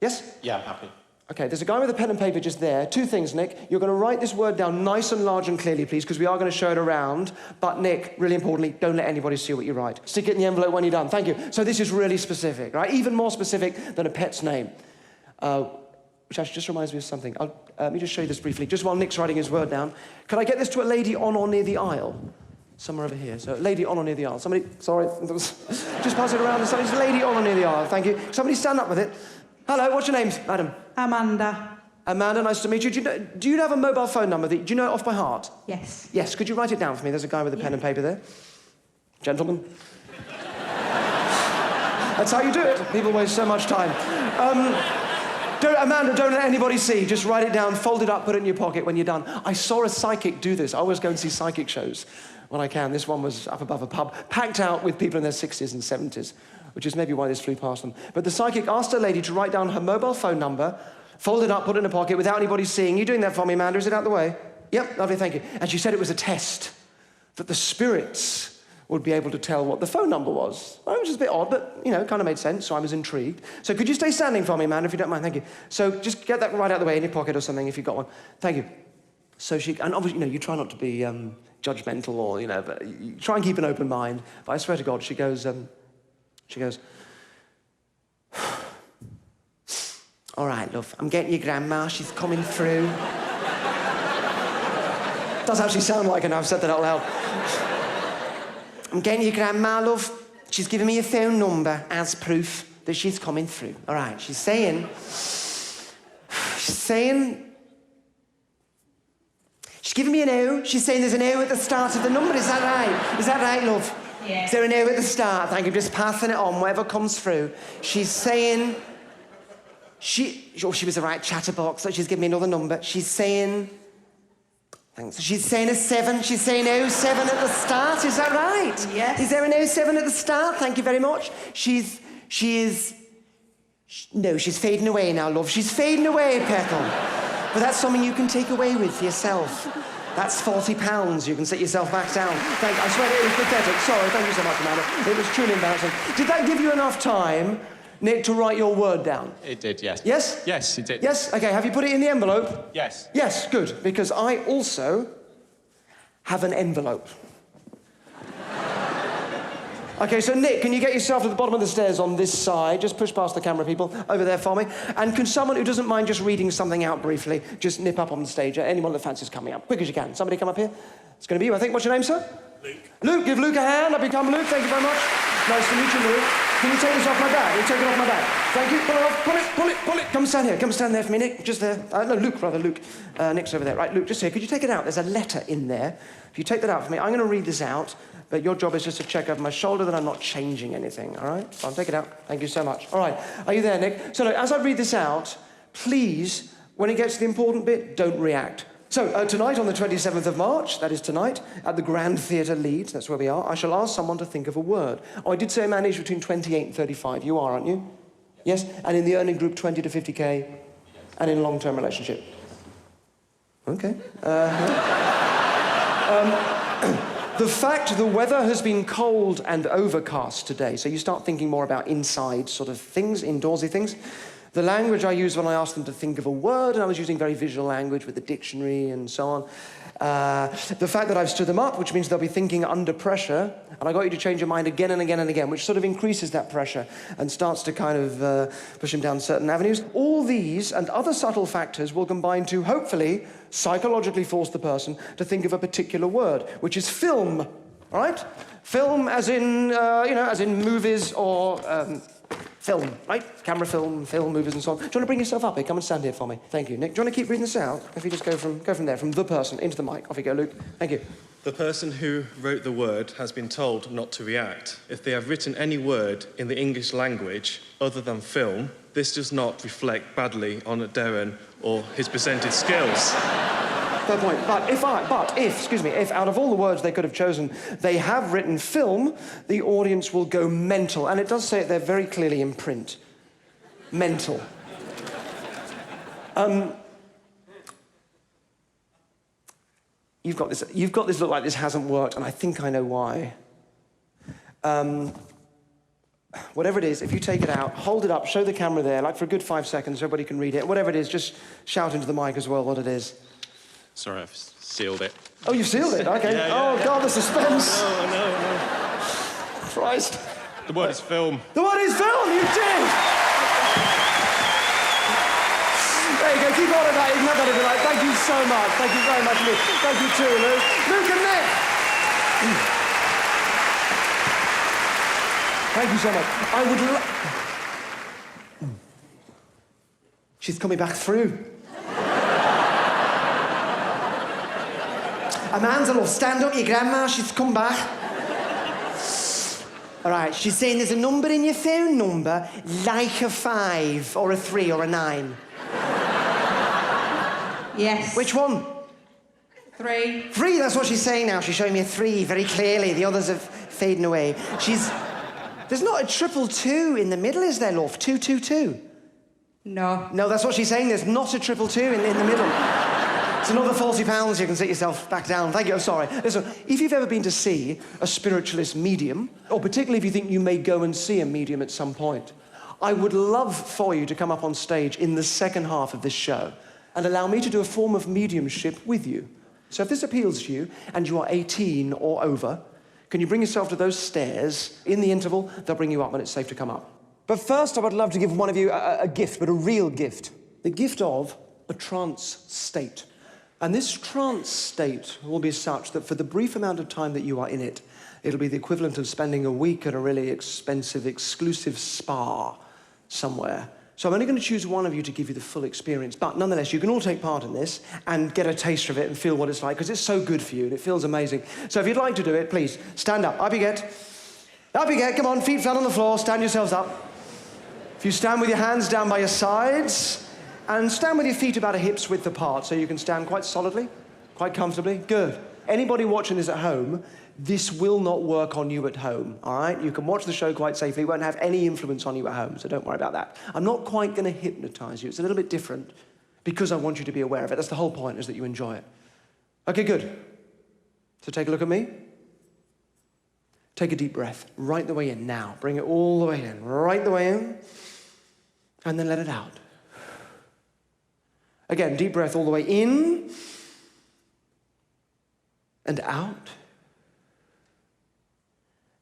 S19: Yes?
S11: Yeah, I'm happy.
S19: Okay, there's a guy with a pen and paper just there. 2 things, Nick. You're going to write this word down nice and large and clearly, please, because we are going to show it around. But, Nick, really importantly, don't let anybody see what you write. Stick it in the envelope when you're done. Thank you. So this is really specific, right? Even more specific than a pet's name. Which actually just reminds me of something. Let me just show you this briefly. Just while Nick's writing his word down. Can I get this to a lady on or near the aisle? Somewhere over here. So, lady on or near the aisle. Somebody, sorry. Just pass it around to somebody. Lady on or near the aisle. Thank you. Somebody stand up with it. Hello, what's your name, madam?
S21: Amanda.
S19: Amanda, nice to meet you. Do you have a mobile phone number? Do you know it off by heart?
S21: Yes.
S19: Yes, could you write it down for me? There's a guy with a pen and paper there. Gentlemen. That's how you do it. People waste so much time. Amanda, don't let anybody see. Just write it down, fold it up, put it in your pocket when you're done. I saw a psychic do this. I always go and see psychic shows when I can. This one was up above a pub, packed out with people in their 60s and 70s, which is maybe why this flew past them. But the psychic asked a lady to write down her mobile phone number, fold it up, put it in a pocket without anybody seeing. You doing that for me, Amanda? Is it out the way? Yep, lovely, thank you. And she said it was a test, that the spirits would be able to tell what the phone number was. Well, which is a bit odd, but, you know, kind of made sense, so I was intrigued. So could you stay standing for me, Amanda, if you don't mind? Thank you. So just get that right out of the way in your pocket or something if you've got one. Thank you. So she, and obviously, you know, you try not to be judgmental or, you know, but you try and keep an open mind. But I swear to God, she goes, all right, love, I'm getting your grandma, she's coming through. Does actually sound like it now, I've said that out loud. I'm getting your grandma, love. She's giving me a phone number as proof that she's coming through. All right, she's saying, she's giving me an O. She's saying there's an O at the start of the number. Is that right? Is that right, love?
S21: Yeah.
S19: Is there an O at the start? Thank you, just passing it on, whatever comes through. She's saying, she was the right chatterbox, so she's giving me another number. She's saying, thanks. She's saying a 7. She's saying 07 at the start. Is that right?
S21: Yes.
S19: Is there an 07 at the start? Thank you very much. No, she's fading away now, love. She's fading away, Petal. But that's something you can take away with for yourself. That's £40. You can sit yourself back down. Thank you. I swear it was pathetic. Sorry, thank you so much, Amanda. It was truly embarrassing. Did that give you enough time, Nick, to write your word down?
S11: It did, yes.
S19: Yes?
S11: Yes, it did.
S19: Yes? Okay, have you put it in the envelope?
S11: Yes.
S19: Yes, good, because I also have an envelope. Okay, so Nick, can you get yourself to the bottom of the stairs on this side? Just push past the camera people over there for me. And can someone who doesn't mind just reading something out briefly just nip up on the stage? Anyone that fancies coming up, quick as you can. Somebody come up here. It's going to be you, I think. What's your name, sir?
S6: Luke.
S19: Luke, give Luke a hand. I've become Luke. Thank you very much. Nice to meet you, Luke. Can you take this off my back? You take it off my back. Thank you. Pull it off. Pull it, pull it, pull it. Come stand here. Come stand there for me, Nick. Just there. No, Luke, rather, Luke. Nick's over there. Right, Luke, just here. Could you take it out? There's a letter in there. If you take that out for me, I'm going to read this out, but your job is just to check over my shoulder that I'm not changing anything, all right? So I'll take it out. Thank you so much. All right. Are you there, Nick? So look, as I read this out, please, when it gets to the important bit, don't react. So, tonight on the 27th of March, that is tonight, at the Grand Theatre Leeds, that's where we are, I shall ask someone to think of a word. Oh, I did say a man aged between 28 and 35. You are, aren't you? Yes? And in the earning group, 20 to 50k, and in a long-term relationship. Okay. The fact the weather has been cold and overcast today, so you start thinking more about inside sort of things, indoorsy things. The language I used when I asked them to think of a word, and I was using very visual language with the dictionary and so on. The fact that I've stood them up, which means they'll be thinking under pressure, and I got you to change your mind again and again and again, which sort of increases that pressure and starts to kind of push them down certain avenues. All these and other subtle factors will combine to, hopefully, psychologically force the person to think of a particular word, which is film, all right? Film as in, as in movies or film, right? Camera film, movies and so on. Do you want to bring yourself up here? Come and stand here for me. Thank you, Nick. Do you want to keep reading this out? If you just go from there, from the person into the mic. Off you go, Luke. Thank you.
S6: The person who wrote the word has been told not to react. If they have written any word in the English language other than film, this does not reflect badly on Derren or his presented skills.
S19: Fair point. But if out of all the words they could have chosen, they have written film, the audience will go mental. And it does say it there very clearly in print. Mental. You've got this look like this hasn't worked, and I think I know why. Whatever it is, if you take it out, hold it up, show the camera there, like for a good 5 seconds, so everybody can read it. Whatever it is, just shout into the mic as well what it is.
S6: Sorry, I've sealed it.
S19: Oh, you've sealed it? Okay.
S6: Yeah.
S19: God, the suspense.
S6: No.
S19: Christ.
S6: The word is film.
S19: The word is film, you did! There you go, keep on at that, isn't that better? Like, thank you so much. Thank you very much, Luke. Thank you too, Luke. Luke and Nick! Thank you so much. I would She's coming back through. Amanda, stand up, your grandma, she's come back. All right, she's saying there's a number in your phone number, like a 5 or a 3 or a 9.
S21: Yes.
S19: Which one?
S21: 3.
S19: 3, that's what she's saying now. She's showing me a 3 very clearly. The others have fading away. There's not a 222 in the middle, is there, love? 222?
S21: No.
S19: No, that's what she's saying. There's not a 222 in the middle. It's another £40 you can sit yourself back down. Thank you, I'm sorry. Listen, if you've ever been to see a spiritualist medium, or particularly if you think you may go and see a medium at some point, I would love for you to come up on stage in the second half of this show and allow me to do a form of mediumship with you. So if this appeals to you, and you are 18 or over, can you bring yourself to those stairs? In the interval, they'll bring you up when it's safe to come up. But first, I would love to give one of you a gift, but a real gift. The gift of a trance state. And this trance state will be such that for the brief amount of time that you are in it, it'll be the equivalent of spending a week at a really expensive, exclusive spa somewhere. So I'm only going to choose one of you to give you the full experience. But nonetheless, you can all take part in this and get a taste of it and feel what it's like, because it's so good for you and it feels amazing. So if you'd like to do it, please, stand up. Up you get. Up you get. Come on, feet flat on the floor. Stand yourselves up. If you stand with your hands down by your sides, and stand with your feet about a hip's width apart, so you can stand quite solidly, quite comfortably. Good. Anybody watching this at home, this will not work on you at home, all right? You can watch the show quite safely. It won't have any influence on you at home, so don't worry about that. I'm not quite going to hypnotise you. It's a little bit different because I want you to be aware of it. That's the whole point, is that you enjoy it. Okay, good. So take a look at me. Take a deep breath right the way in now. Bring it all the way in, right the way in, and then let it out. Again, deep breath all the way in and out.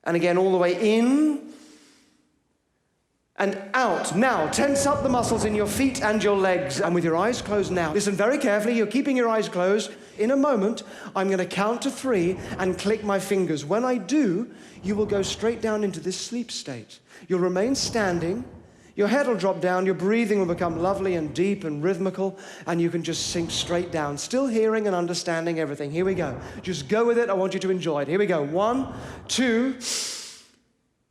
S19: And again, all the way in and out. Now, tense up the muscles in your feet and your legs. And with your eyes closed now, listen very carefully. You're keeping your eyes closed. In a moment, I'm going to count to 3 and click my fingers. When I do, you will go straight down into this sleep state. You'll remain standing. Your head will drop down, your breathing will become lovely and deep and rhythmical, and you can just sink straight down, still hearing and understanding everything. Here we go. Just go with it. I want you to enjoy it. Here we go. 1, 2,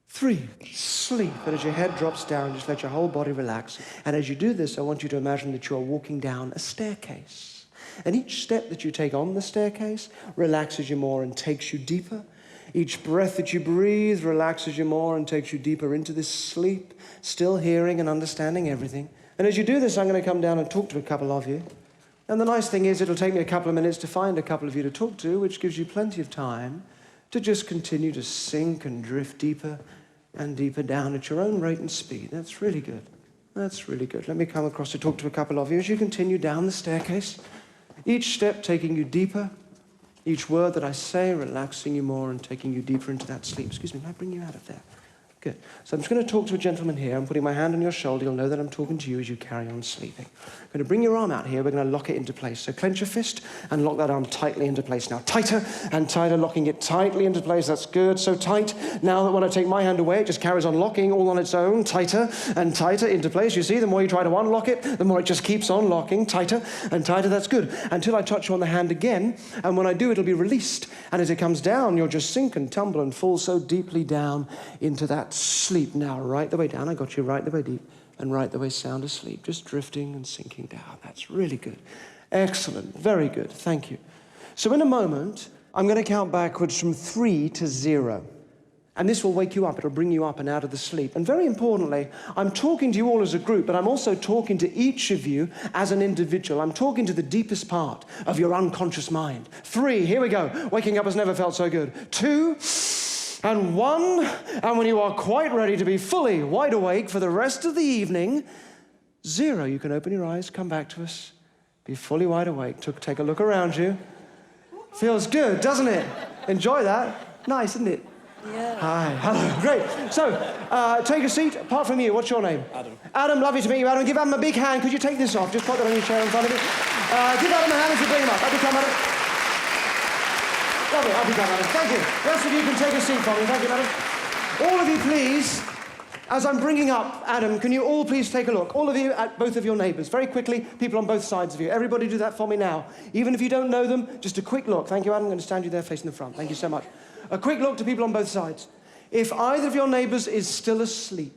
S19: 3. Sleep. And as your head drops down, just let your whole body relax. And as you do this, I want you to imagine that you are walking down a staircase. And each step that you take on the staircase relaxes you more and takes you deeper. Each breath that you breathe relaxes you more and takes you deeper into this sleep, still hearing and understanding everything. And as you do this, I'm going to come down and talk to a couple of you. And the nice thing is it'll take me a couple of minutes to find a couple of you to talk to, which gives you plenty of time to just continue to sink and drift deeper and deeper down at your own rate and speed. That's really good. That's really good. Let me come across to talk to a couple of you as you continue down the staircase, each step taking you deeper, each word that I say relaxing you more and taking you deeper into that sleep. Excuse me, can I bring you out of there? Good. So I'm just going to talk to a gentleman here. I'm putting my hand on your shoulder. You'll know that I'm talking to you as you carry on sleeping. I'm going to bring your arm out here. We're going to lock it into place. So clench your fist and lock that arm tightly into place. Now tighter and tighter, locking it tightly into place. That's good. So tight. Now that when I take my hand away, it just carries on locking all on its own. Tighter and tighter into place. You see, the more you try to unlock it, the more it just keeps on locking. Tighter and tighter. That's good. Until I touch you on the hand again. And when I do, it'll be released. And as it comes down, you'll just sink and tumble and fall so deeply down into that sleep. Now, right the way down. I got you right the way deep and right the way sound asleep. Just drifting and sinking down. That's really good. Excellent. Very good. Thank you. So in a moment, I'm going to count backwards from 3 to 0. And this will wake you up. It'll bring you up and out of the sleep. And very importantly, I'm talking to you all as a group, but I'm also talking to each of you as an individual. I'm talking to the deepest part of your unconscious mind. 3, here we go. Waking up has never felt so good. 2, and 1, and when you are quite ready to be fully wide awake for the rest of the evening, 0, you can open your eyes, come back to us, be fully wide awake. Take a look around you. Feels good, doesn't it? Enjoy that. Nice, isn't it?
S12: Yeah.
S19: Hi, hello, great. So, take a seat. Apart from you, what's your name?
S12: Adam.
S19: Adam, lovely to meet you, Adam. Give Adam a big hand. Could you take this off? Just put that on your chair in front of you. Give Adam a hand as you bring him up. Up you come, Adam. Lovely, I'll be done, Adam. Thank you. The rest of you can take a seat for me. Thank you, Adam. All of you, please, as I'm bringing up Adam, can you all please take a look? All of you at both of your neighbours. Very quickly, people on both sides of you. Everybody do that for me now. Even if you don't know them, just a quick look. Thank you, Adam. I'm going to stand you there facing the front. Thank you so much. A quick look to people on both sides. If either of your neighbours is still asleep,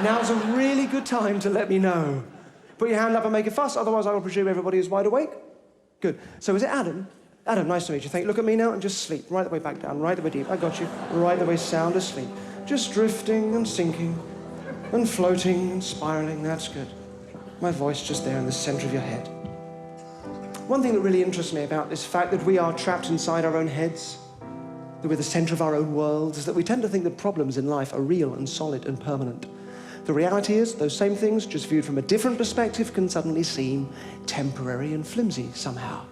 S19: now's a really good time to let me know. Put your hand up and make a fuss, otherwise I will presume everybody is wide awake. Good. So is it Adam? Adam, nice to meet you. Look at me now and just sleep. Right the way back down, right the way deep. I got you. Right the way sound asleep. Just drifting and sinking and floating and spiralling. That's good. My voice just there in the centre of your head. One thing that really interests me about this fact that we are trapped inside our own heads, that we're the centre of our own world, is that we tend to think that problems in life are real and solid and permanent. The reality is, those same things, just viewed from a different perspective, can suddenly seem temporary and flimsy somehow.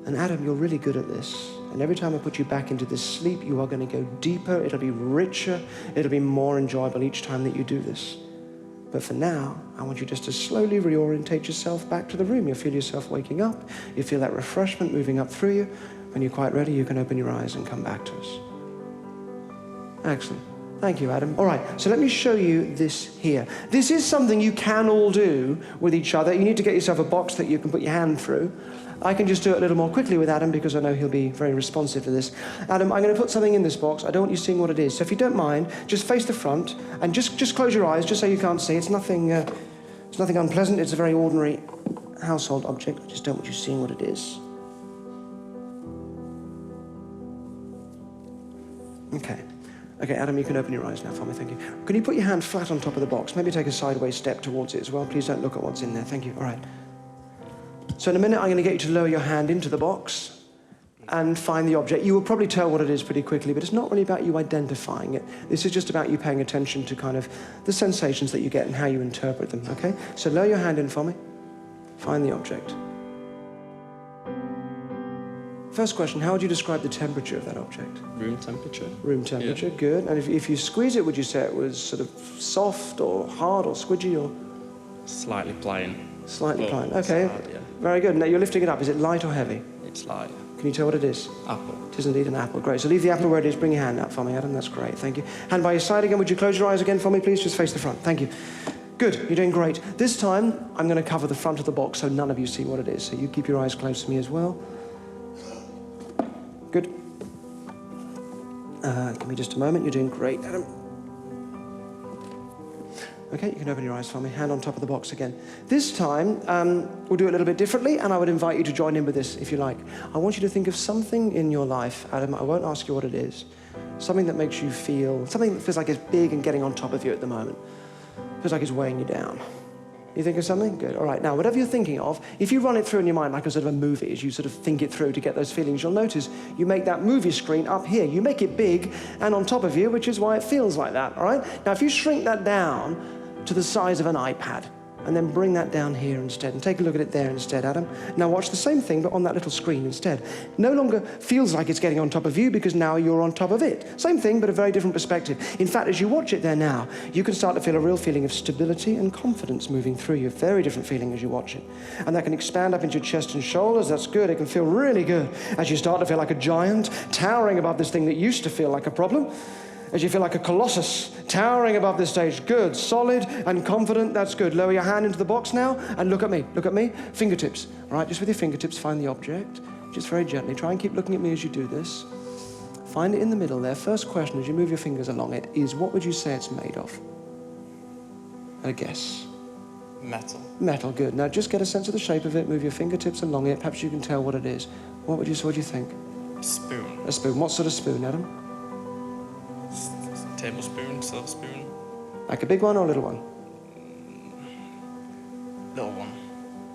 S19: And Adam, you're really good at this. And every time I put you back into this sleep, you are going to go deeper, it'll be richer, it'll be more enjoyable each time that you do this. But for now, I want you just to slowly reorientate yourself back to the room. You'll feel yourself waking up, you feel that refreshment moving up through you. When you're quite ready, you can open your eyes and come back to us. Excellent. Thank you, Adam. All right, so let me show you this here. This is something you can all do with each other. You need to get yourself a box that you can put your hand through. I can just do it a little more quickly with Adam because I know he'll be very responsive to this. Adam, I'm going to put something in this box. I don't want you seeing what it is. So if you don't mind, just face the front and just close your eyes just so you can't see. It's nothing unpleasant. It's a very ordinary household object. I just don't want you seeing what it is. Okay, Adam, you can open your eyes now for me, thank you. Can you put your hand flat on top of the box? Maybe take a sideways step towards it as well. Please don't look at what's in there, thank you. All right. So in a minute, I'm going to get you to lower your hand into the box and find the object. You will probably tell what it is pretty quickly, but it's not really about you identifying it. This is just about you paying attention to kind of the sensations that you get and how you interpret them, okay? So lower your hand in for me. Find the object. First question, how would you describe the temperature of that object?
S6: Room temperature.
S19: Room temperature,
S6: Yeah.
S19: good. And if you squeeze it, would you say it was sort of soft or hard or squidgy or?
S6: Slightly plain.
S19: Slightly
S6: But
S19: plain,
S6: it's
S19: okay.
S6: hard, yeah.
S19: Very good. Now you're lifting it up. Is it light or heavy?
S6: It's light.
S19: Can you tell what it is?
S6: Apple.
S19: It is indeed an apple, great. So leave the apple where it is. Bring your hand out for me, Adam. That's great, thank you. Hand by your side again. Would you close your eyes again for me, please? Just face the front, thank you. Good, you're doing great. This time, I'm going to cover the front of the box so none of you see what it is. So you keep your eyes close to me as well. Good. Give me just a moment. You're doing great, Adam. Okay, you can open your eyes for me. Hand on top of the box again. This time, we'll do it a little bit differently, and I would invite you to join in with this if you like. I want you to think of something in your life, Adam. I won't ask you what it is. Something that makes you feel, something that feels like it's big and getting on top of you at the moment. Feels like it's weighing you down. You think of something? Good. All right. Now, whatever you're thinking of, if you run it through in your mind like a sort of a movie, as you sort of think it through to get those feelings, you'll notice you make that movie screen up here. You make it big and on top of you, which is why it feels like that, all right? Now, if you shrink that down to the size of an iPad, and then bring that down here instead, and take a look at it there instead, Adam. Now watch the same thing, but on that little screen instead. No longer feels like it's getting on top of you, because now you're on top of it. Same thing, but a very different perspective. In fact, as you watch it there now, you can start to feel a real feeling of stability and confidence moving through you. Very different feeling as you watch it. And that can expand up into your chest and shoulders. That's good. It can feel really good as you start to feel like a giant, towering above this thing that used to feel like a problem. As you feel like a colossus towering above this stage. Good, solid and confident, that's good. Lower your hand into the box now and look at me, fingertips. All right, just with your fingertips, find the object, just very gently. Try and keep looking at me as you do this. Find it in the middle there. First question as you move your fingers along it is, what would you say it's made of? A guess.
S10: Metal.
S19: Metal, good. Now just get a sense of the shape of it, move your fingertips along it, perhaps you can tell what it is. What do you think?
S10: A spoon.
S19: A spoon. What sort of spoon, Adam?
S10: Tablespoon, silver spoon.
S19: Like a big one or a little one?
S10: Little one.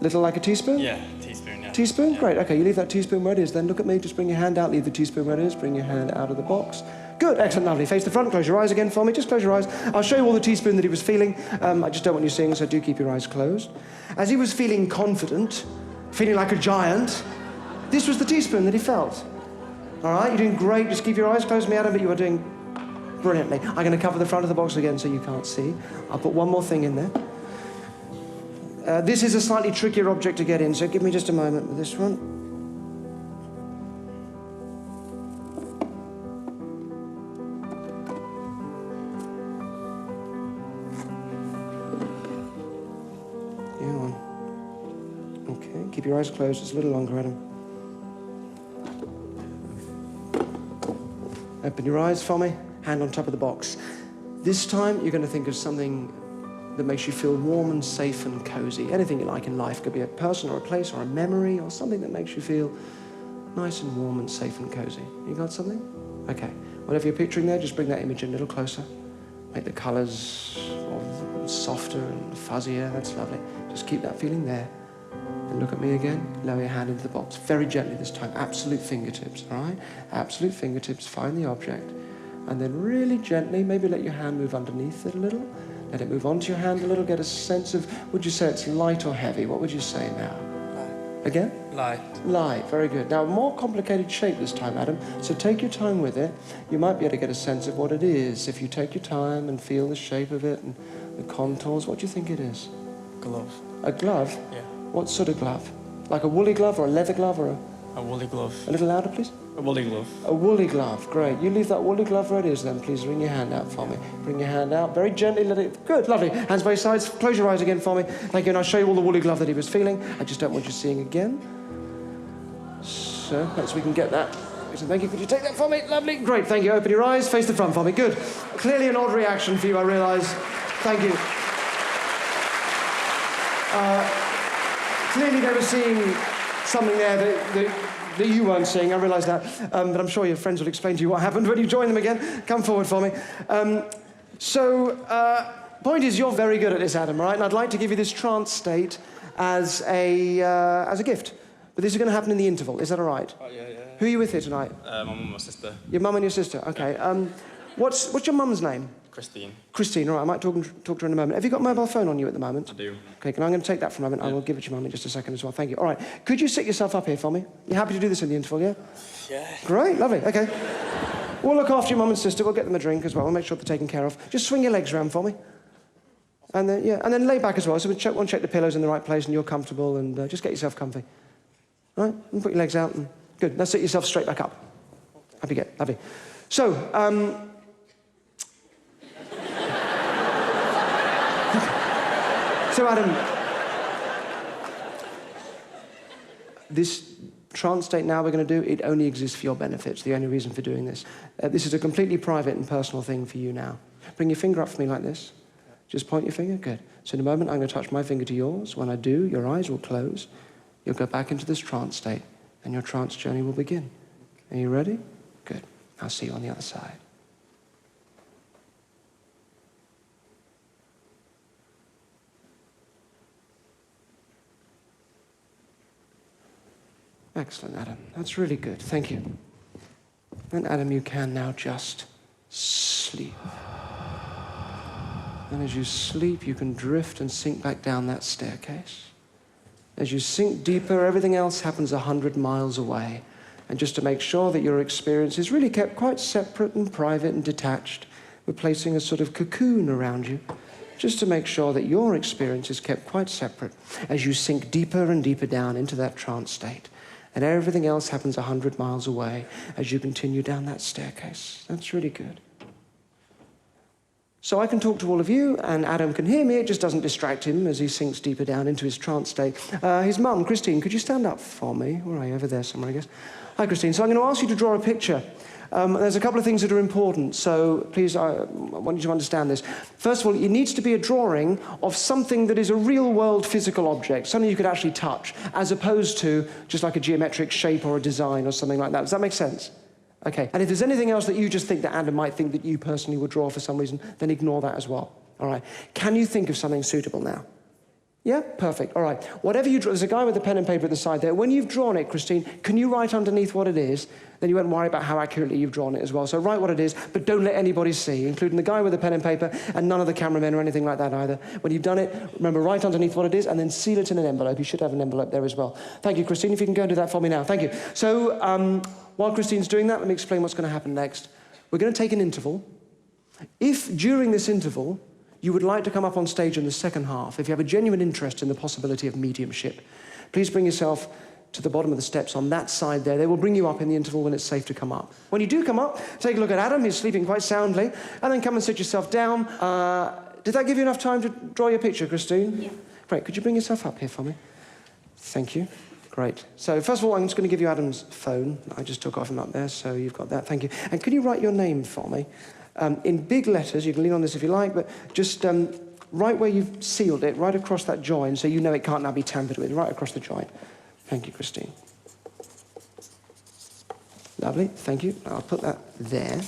S19: Little like a teaspoon?
S10: Yeah, teaspoon, yeah.
S19: Teaspoon?
S10: Yeah.
S19: Great, okay, you leave that teaspoon where it is, then look at me, just bring your hand out, leave the teaspoon where it is, bring your hand out of the box. Good, excellent, lovely. Face the front, close your eyes again for me, just close your eyes. I'll show you all the teaspoon that he was feeling. I just don't want you seeing, so do keep your eyes closed. As he was feeling confident, feeling like a giant, this was the teaspoon that he felt. All right, you're doing great, just keep your eyes closed, me, Adam, but you are doing brilliantly. I'm going to cover the front of the box again so you can't see. I'll put one more thing in there. This is a slightly trickier object to get in, so give me just a moment with this one. Okay, keep your eyes closed. It's a little longer, Adam. Open your eyes for me. Hand on top of the box. This time, you're going to think of something that makes you feel warm and safe and cozy. Anything you like in life. Could be a person or a place or a memory or something that makes you feel nice and warm and safe and cozy. You got something? Okay. Whatever you're picturing there, just bring that image in a little closer. Make the colours softer and fuzzier. That's lovely. Just keep that feeling there. And look at me again. Lower your hand into the box. Very gently this time. Absolute fingertips, all right? Absolute fingertips. Find the object. And then really gently, maybe let your hand move underneath it a little. Let it move onto your hand a little. Get a sense of, would you say it's light or heavy? What would you say now?
S10: Light.
S19: Again?
S10: Light.
S19: Light, very good. Now, a more complicated shape this time, Adam. So take your time with it. You might be able to get a sense of what it is. If you take your time and feel the shape of it and the contours, what do you think it is?
S10: Glove.
S19: A glove?
S10: Yeah.
S19: What sort of glove? Like a woolly glove or a leather glove or
S10: a woolly glove.
S19: A little louder, please.
S10: A woolly glove.
S19: A woolly glove, great. You leave that woolly glove where it is then, please. Bring your hand out for me. Bring your hand out, very gently, let it, good, lovely. Hands both sides, close your eyes again for me. Thank you, and I'll show you all the woolly glove that he was feeling. I just don't want you seeing again. So, perhaps we can get that. So thank you, could you take that for me? Lovely, great, thank you. Open your eyes, face the front for me, good. Clearly an odd reaction for you, I realise. Thank you. Clearly they were seeing something there that you weren't seeing, I realise that. But I'm sure your friends will explain to you what happened when you join them again. Come forward for me. Point is, you're very good at this, Adam, right? And I'd like to give you this trance state as a gift. But this is going to happen in the interval, is that all right?
S10: Oh, yeah.
S19: Who are you with here tonight?
S10: My mum and my sister.
S19: Your mum and your sister, okay. What's your mum's name?
S10: Christine.
S19: Christine, all right, I might talk to her in a moment. Have you got a mobile phone on you at the moment?
S10: I do.
S19: Okay, I'm going to take that for a moment. Yeah. I will give it to your mum in just a second as well. Thank you. All right, could you sit yourself up here for me? You happy to do this in the interval, yeah?
S10: Yeah.
S19: Great, lovely, okay. We'll look after your mum and sister. We'll get them a drink as well. We'll make sure they're taken care of. Just swing your legs around for me. And then, yeah, and then lay back as well. So we'll check the pillows in the right place and you're comfortable and just get yourself comfy. All right, and put your legs out. And good, now sit yourself straight back up. Happy get, lovely. So, so, Adam, this trance state now we're going to do, it only exists for your benefit. It's the only reason for doing this. This is a completely private and personal thing for you now. Bring your finger up for me like this. Just point your finger. Good. So in a moment, I'm going to touch my finger to yours. When I do, your eyes will close. You'll go back into this trance state, and your trance journey will begin. Are you ready? Good. I'll see you on the other side. Excellent, Adam. That's really good. Thank you. And Adam, you can now just sleep. And as you sleep, you can drift and sink back down that staircase. As you sink deeper, everything else happens 100 miles away. And just to make sure that your experience is really kept quite separate and private and detached, we're placing a sort of cocoon around you, just to make sure that your experience is kept quite separate as you sink deeper and deeper down into that trance state. And everything else happens 100 miles away as you continue down that staircase. That's really good. So I can talk to all of you, and Adam can hear me. It just doesn't distract him as he sinks deeper down into his trance state. His mum, Christine, could you stand up for me? Where are you? Over there somewhere, I guess. Hi, Christine. So I'm going to ask you to draw a picture. There's a couple of things that are important, so please, I want you to understand this. First of all, it needs to be a drawing of something that is a real-world physical object, something you could actually touch, as opposed to just like a geometric shape or a design or something like that. Does that make sense? Okay. And if there's anything else that you just think that Adam might think that you personally would draw for some reason, then ignore that as well. All right. Can you think of something suitable now? Yeah? Perfect. All right. Whatever you draw, there's a guy with a pen and paper at the side there. When you've drawn it, Christine, can you write underneath what it is? Then you won't worry about how accurately you've drawn it as well. So write what it is, but don't let anybody see, including the guy with the pen and paper and none of the cameramen or anything like that either. When you've done it, remember, write underneath what it is and then seal it in an envelope. You should have an envelope there as well. Thank you, Christine. If you can go and do that for me now. Thank you. So while Christine's doing that, let me explain what's going to happen next. We're going to take an interval. If during this interval you would like to come up on stage in the second half, if you have a genuine interest in the possibility of mediumship, please bring yourself to the bottom of the steps on that side there. They will bring you up in the interval when it's safe to come up. When you do come up, take a look at Adam, he's sleeping quite soundly, and then come and sit yourself down. Did that give you enough time to draw your picture, Christine? Yeah. Great, could you bring yourself up here for me? Thank you. Great. So first of all, I'm just going to give you Adam's phone. I just took off him up there, so you've got that. Thank you. And could you write your name for me? In big letters, you can lean on this if you like, but just right where you've sealed it, right across that join, so you know it can't now be tampered with, right across the join. Thank you, Christine. Lovely, thank you. I'll put that there.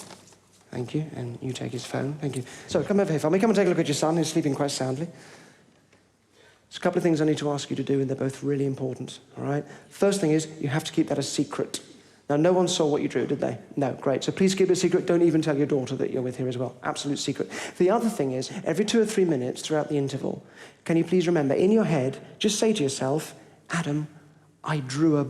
S19: Thank you, and you take his phone. Thank you. So come over here for me. Come and take a look at your son, who's sleeping quite soundly. There's a couple of things I need to ask you to do, and they're both really important, all right? First thing is, you have to keep that a secret. Now, no one saw what you drew, did they? No, great. So please keep it a secret. Don't even tell your daughter that you're with here as well. Absolute secret. The other thing is, every 2 or 3 minutes throughout the interval, can you please remember, in your head, just say to yourself, Adam, I drew a...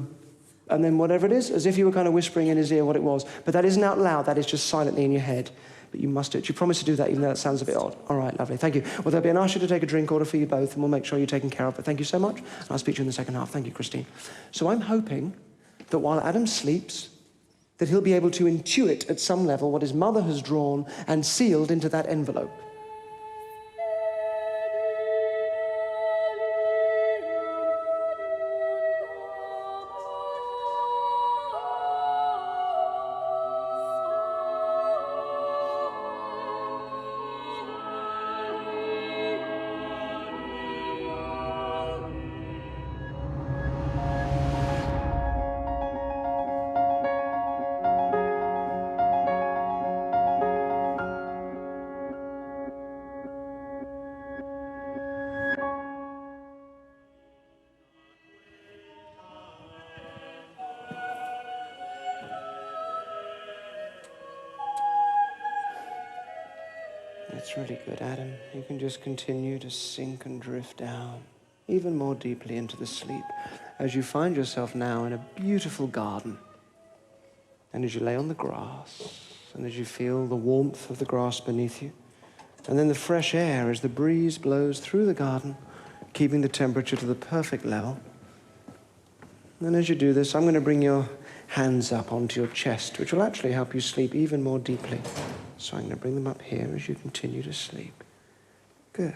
S19: And then whatever it is, as if you were kind of whispering in his ear what it was. But that isn't out loud. That is just silently in your head. But you must do it. You promise to do that, even though that sounds a bit odd. All right, lovely. Thank you. Well, there'll be an usher to take a drink order for you both, and we'll make sure you're taken care of. But thank you so much. And I'll speak to you in the second half. Thank you, Christine. So I'm hoping that while Adam sleeps, that he'll be able to intuit at some level what his mother has drawn and sealed into that envelope. That's really good, Adam. You can just continue to sink and drift down, even more deeply into the sleep, as you find yourself now in a beautiful garden. And as you lay on the grass, and as you feel the warmth of the grass beneath you, and then the fresh air as the breeze blows through the garden, keeping the temperature to the perfect level. And as you do this, I'm going to bring your hands up onto your chest, which will actually help you sleep even more deeply. So I'm going to bring them up here as you continue to sleep. Good.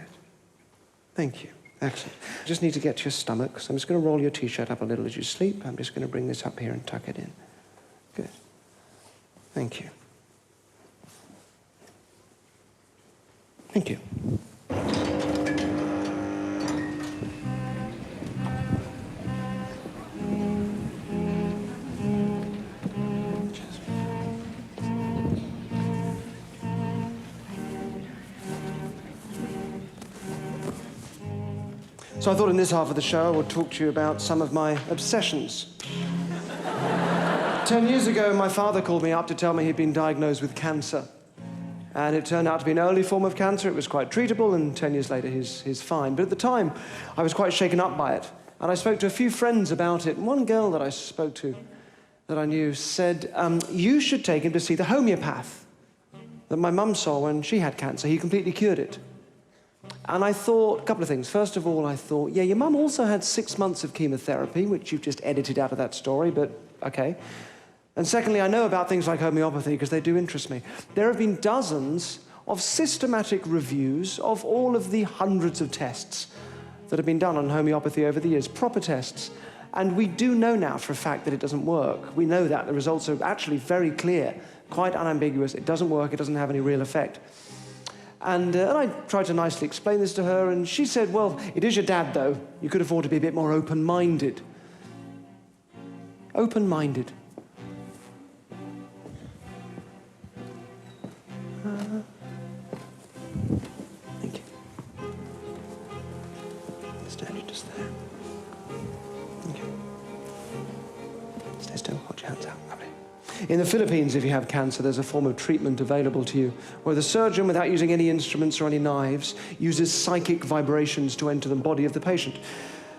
S19: Thank you. Excellent. Just need to get to your stomach, so I'm just going to roll your T-shirt up a little as you sleep. I'm just going to bring this up here and tuck it in. Good. Thank you. Thank you. So I thought in this half of the show I would talk to you about some of my obsessions. 10 years ago, my father called me up to tell me he'd been diagnosed with cancer. And it turned out to be an early form of cancer. It was quite treatable, and 10 years later, he's fine. But at the time, I was quite shaken up by it. And I spoke to a few friends about it. And one girl that I spoke to, that I knew, said, you should take him to see the homeopath that my mum saw when she had cancer. He completely cured it. And I thought, a couple of things. First of all, I thought, yeah, your mum also had 6 months of chemotherapy, which you've just edited out of that story, but okay. And secondly, I know about things like homeopathy because they do interest me. There have been dozens of systematic reviews of all of the hundreds of tests that have been done on homeopathy over the years, proper tests. And we do know now for a fact that it doesn't work. We know that. The results are actually very clear, quite unambiguous. It doesn't work. It doesn't have any real effect. And I tried to nicely explain this to her, and she said, well, it is your dad, though. You could afford to be a bit more open-minded. Open-minded. Thank you. Stand you just there. Okay. Stay still. Hold your hands out. Lovely. In the Philippines, if you have cancer, there's a form of treatment available to you where the surgeon, without using any instruments or any knives, uses psychic vibrations to enter the body of the patient.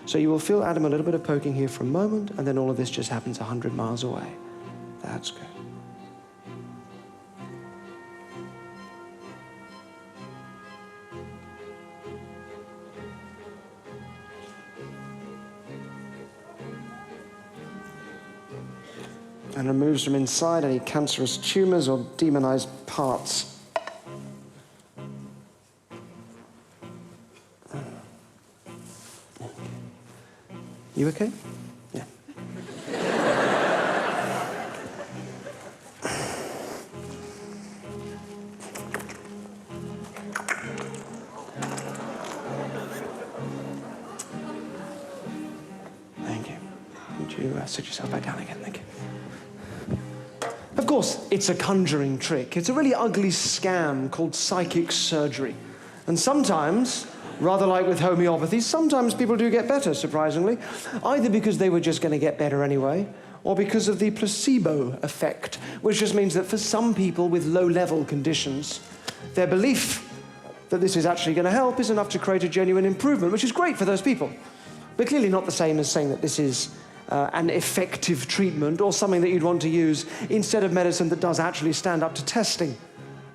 S19: So you will feel, Adam, a little bit of poking here for a moment, and then all of this just happens 100 miles away. That's good. And removes from inside any cancerous tumours or demonized parts. You okay? Yeah. Thank you. Would you sit yourself back down again? Thank you. Of course, it's a conjuring trick. It's a really ugly scam called psychic surgery. And sometimes, rather like with homeopathy, sometimes people do get better, surprisingly, either because they were just going to get better anyway, or because of the placebo effect, which just means that for some people with low-level conditions, their belief that this is actually going to help is enough to create a genuine improvement, which is great for those people. But clearly not the same as saying that this is an effective treatment or something that you'd want to use instead of medicine that does actually stand up to testing,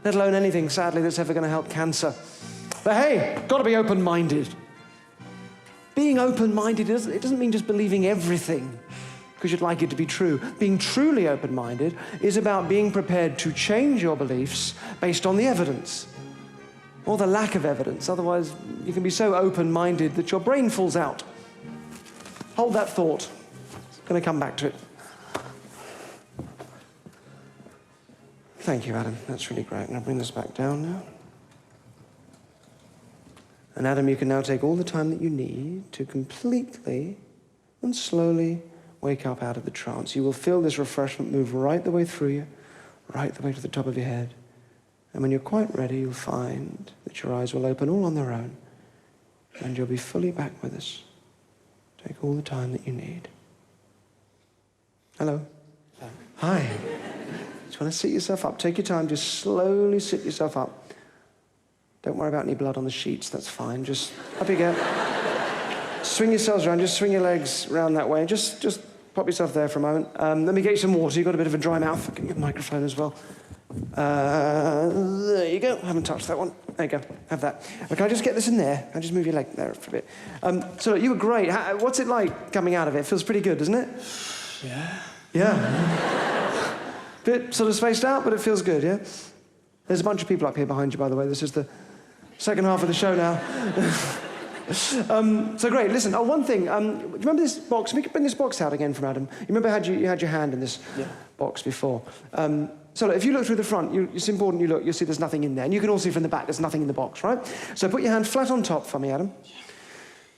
S19: let alone anything, sadly, that's ever going to help cancer. But hey, got to be open-minded. Being open-minded, it doesn't mean just believing everything because you'd like it to be true. Being truly open-minded is about being prepared to change your beliefs based on the evidence or the lack of evidence. Otherwise, you can be so open-minded that your brain falls out. Hold that thought. Going to come back to it. Thank you, Adam. That's really great. I'm going to bring this back down now. And Adam, you can now take all the time that you need to completely and slowly wake up out of the trance. You will feel this refreshment move right the way through you, right the way to the top of your head. And when you're quite ready, you'll find that your eyes will open all on their own, and you'll be fully back with us. Take all the time that you need. Hello. Hi. Just want to sit yourself up. Take your time. Just slowly sit yourself up. Don't worry about any blood on the sheets. That's fine. Just up you get. Swing yourselves around. Just swing your legs around that way. Just pop yourself there for a moment. Let me get you some water. You've got a bit of a dry mouth. I can get a microphone as well. There you go. I haven't touched that one. There you go. Have that. Can I just get this in there? Can I just move your leg there for a bit? So look, you were great. What's it like coming out of it? It feels pretty good, doesn't it?
S10: Yeah.
S19: Yeah. Bit sort of spaced out, but it feels good, yeah? There's a bunch of people up here behind you, by the way. This is the second half of the show now. So great. Listen, one thing. Do you remember this box? We could bring this box out again from Adam. You remember you had your hand in this box before. So look, if you look through the front, it's important you look. You'll see there's nothing in there. And you can all see from the back there's nothing in the box, right? So put your hand flat on top for me, Adam.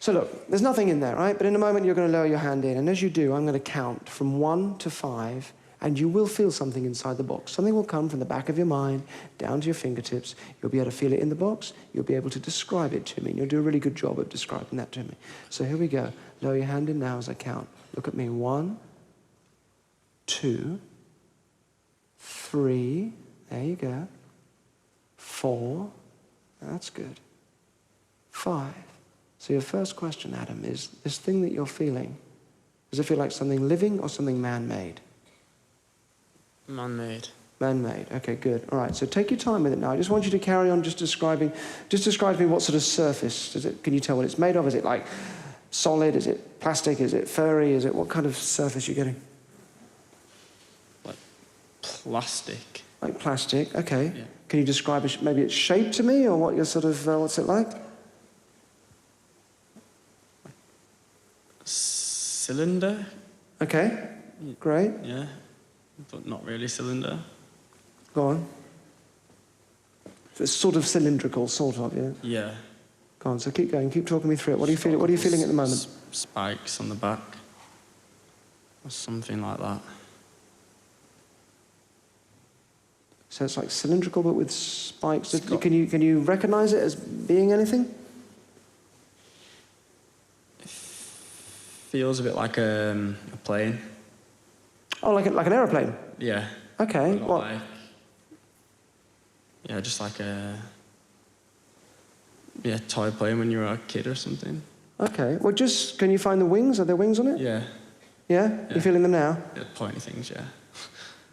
S19: So look, there's nothing in there, right? But in a moment, you're going to lower your hand in. And as you do, I'm going to count from 1 to 5. And you will feel something inside the box. Something will come from the back of your mind down to your fingertips. You'll be able to feel it in the box. You'll be able to describe it to me. And you'll do a really good job of describing that to me. So here we go. Lower your hand in now as I count. Look at me. 1, 2, 3. There you go. 4. That's good. 5. So your first question, Adam, is this thing that you're feeling, does it feel like something living or something man-made?
S8: Man-made.
S19: Man-made. Okay, good. All right, so take your time with it now. I just want you to carry on just describe to me what sort of surface. Can you tell what it's made of? Is it like solid? Is it plastic? Is it furry? Is it what kind of surface you're getting?
S8: Like plastic.
S19: Like plastic, okay.
S8: Yeah.
S19: Can you describe maybe its shape to me or what you're sort of, what's it like?
S8: Cylinder.
S19: Okay, great.
S8: Yeah, but not really cylinder.
S19: Go on. So it's sort of cylindrical, sort of, yeah?
S8: Yeah.
S19: Go on, so keep going, keep talking me through it. What are you feeling, what are you feeling at the moment?
S8: Spikes on the back. Or something like that.
S19: So it's like cylindrical but with spikes. Can you recognise it as being anything?
S8: Feels a bit like a plane.
S19: Oh, like an aeroplane?
S8: Yeah.
S19: Okay, what?
S8: Like, yeah, just like a toy plane when you were a kid or something.
S19: Okay, well can you find the wings? Are there wings on it?
S8: Yeah.
S19: Yeah? You're feeling them now?
S8: Yeah, pointy things, yeah.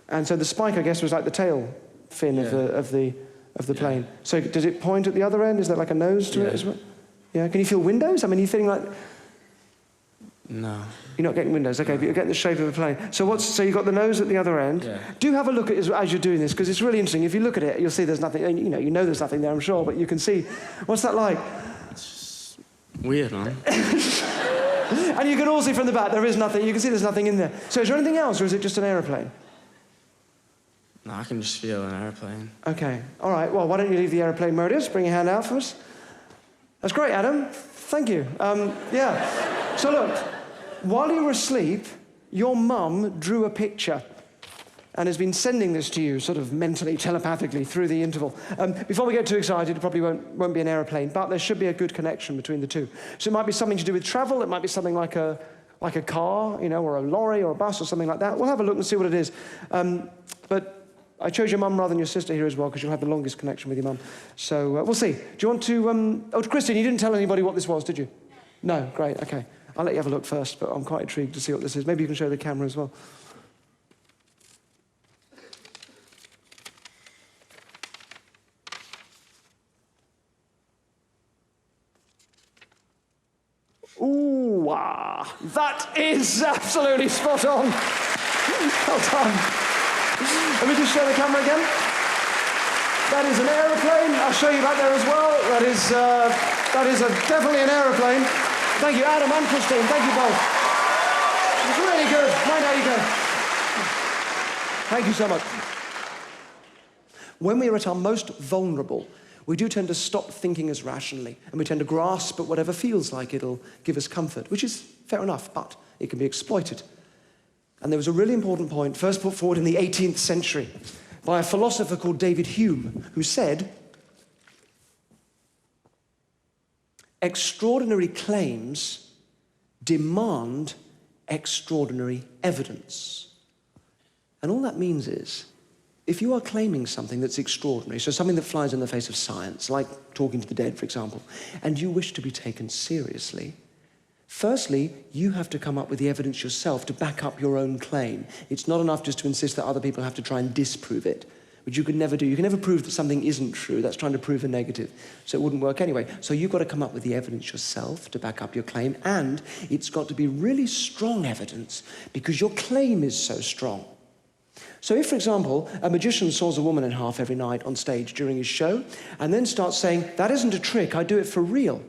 S19: And so the spike, I guess, was like the tail fin of the plane. So does it point at the other end? Is there like a nose to it as well? Yeah. Can you feel windows? I mean, are you feeling like...
S8: No.
S19: You're not getting windows, okay, but you're getting the shape of a plane. So you've got the nose at the other end.
S8: Yeah.
S19: Do have a look at it as you're doing this, because it's really interesting. If you look at it, you'll see there's nothing, you know there's nothing there, I'm sure, but you can see. What's that like?
S8: It's weird, man.
S19: And you can all see from the back, there is nothing. You can see there's nothing in there. So is there anything else, or is it just an aeroplane?
S8: No, I can just feel an aeroplane.
S19: Okay, all right. Well, why don't you leave the aeroplane mode? Just bring your hand out for us. That's great, Adam. Thank you. Yeah. So look, while you were asleep, your mum drew a picture and has been sending this to you sort of mentally, telepathically through the interval. Before we get too excited, it probably won't be an aeroplane, but there should be a good connection between the two. So it might be something to do with travel. It might be something like a car, or a lorry or a bus or something like that. We'll have a look and see what it is. But I chose your mum rather than your sister here as well because you'll have the longest connection with your mum. So we'll see. Do you want to... Oh, Christine, you didn't tell anybody what this was, did you? No, great, okay. I'll let you have a look first, but I'm quite intrigued to see what this is. Maybe you can show the camera as well. Ooh, wow. That is absolutely spot on. Well done. Let me just show the camera again. That is an aeroplane. I'll show you back there as well. That is definitely an aeroplane. Thank you, Adam and Christine. Thank you both. It's really good. Mind how you go. Thank you so much. When we are at our most vulnerable, we do tend to stop thinking as rationally, and we tend to grasp at whatever feels like it'll give us comfort, which is fair enough, but it can be exploited. And there was a really important point, first put forward in the 18th century by a philosopher called David Hume, who said, extraordinary claims demand extraordinary evidence. And all that means is, if you are claiming something that's extraordinary, so something that flies in the face of science, like talking to the dead, for example, and you wish to be taken seriously, firstly, you have to come up with the evidence yourself to back up your own claim. It's not enough just to insist that other people have to try and disprove it, which you can never do. You can never prove that something isn't true. That's trying to prove a negative. So it wouldn't work anyway. So you've got to come up with the evidence yourself to back up your claim, and it's got to be really strong evidence because your claim is so strong. So if, for example, a magician saws a woman in half every night on stage during his show and then starts saying, that isn't a trick, I do it for real.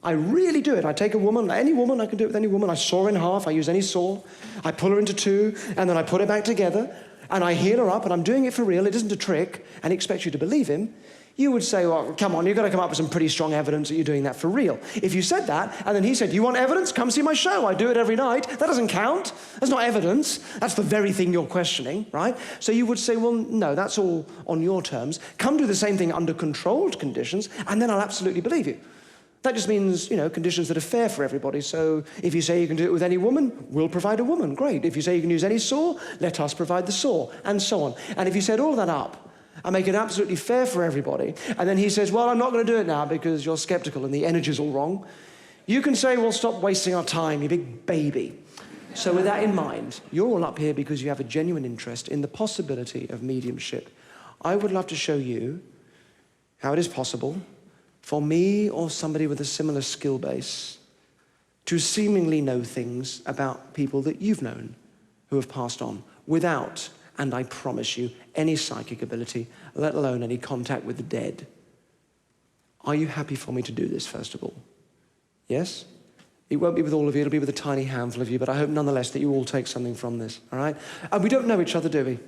S19: I really do it. I take a woman, any woman, I can do it with any woman. I saw her in half, I use any saw. I pull her into two, and then I put her back together, and I heal her up, and I'm doing it for real. It isn't a trick, and he expects you to believe him. you would say, well, come on, you've got to come up with some pretty strong evidence that you're doing that for real. If you said that, and then he said, you want evidence? Come see my show. I do it every night. That doesn't count. That's not evidence. That's the very thing you're questioning, right? So you would say, well, no, that's all on your terms. Come do the same thing under controlled conditions, and then I'll absolutely believe you. That just means, conditions that are fair for everybody. So if you say you can do it with any woman, we'll provide a woman. Great. If you say you can use any saw, let us provide the saw, and so on. And if you set all that up, and make it absolutely fair for everybody, and then he says, well, I'm not going to do it now because you're skeptical and the energy's all wrong, you can say, well, stop wasting our time, you big baby. So with that in mind, you're all up here because you have a genuine interest in the possibility of mediumship. I would love to show you how it is possible for me or somebody with a similar skill base to seemingly know things about people that you've known who have passed on without, and I promise you, any psychic ability, let alone any contact with the dead. Are you happy for me to do this, first of all? Yes? It won't be with all of you, it'll be with a tiny handful of you, but I hope nonetheless that you all take something from this, all right? And we don't know each other, do we?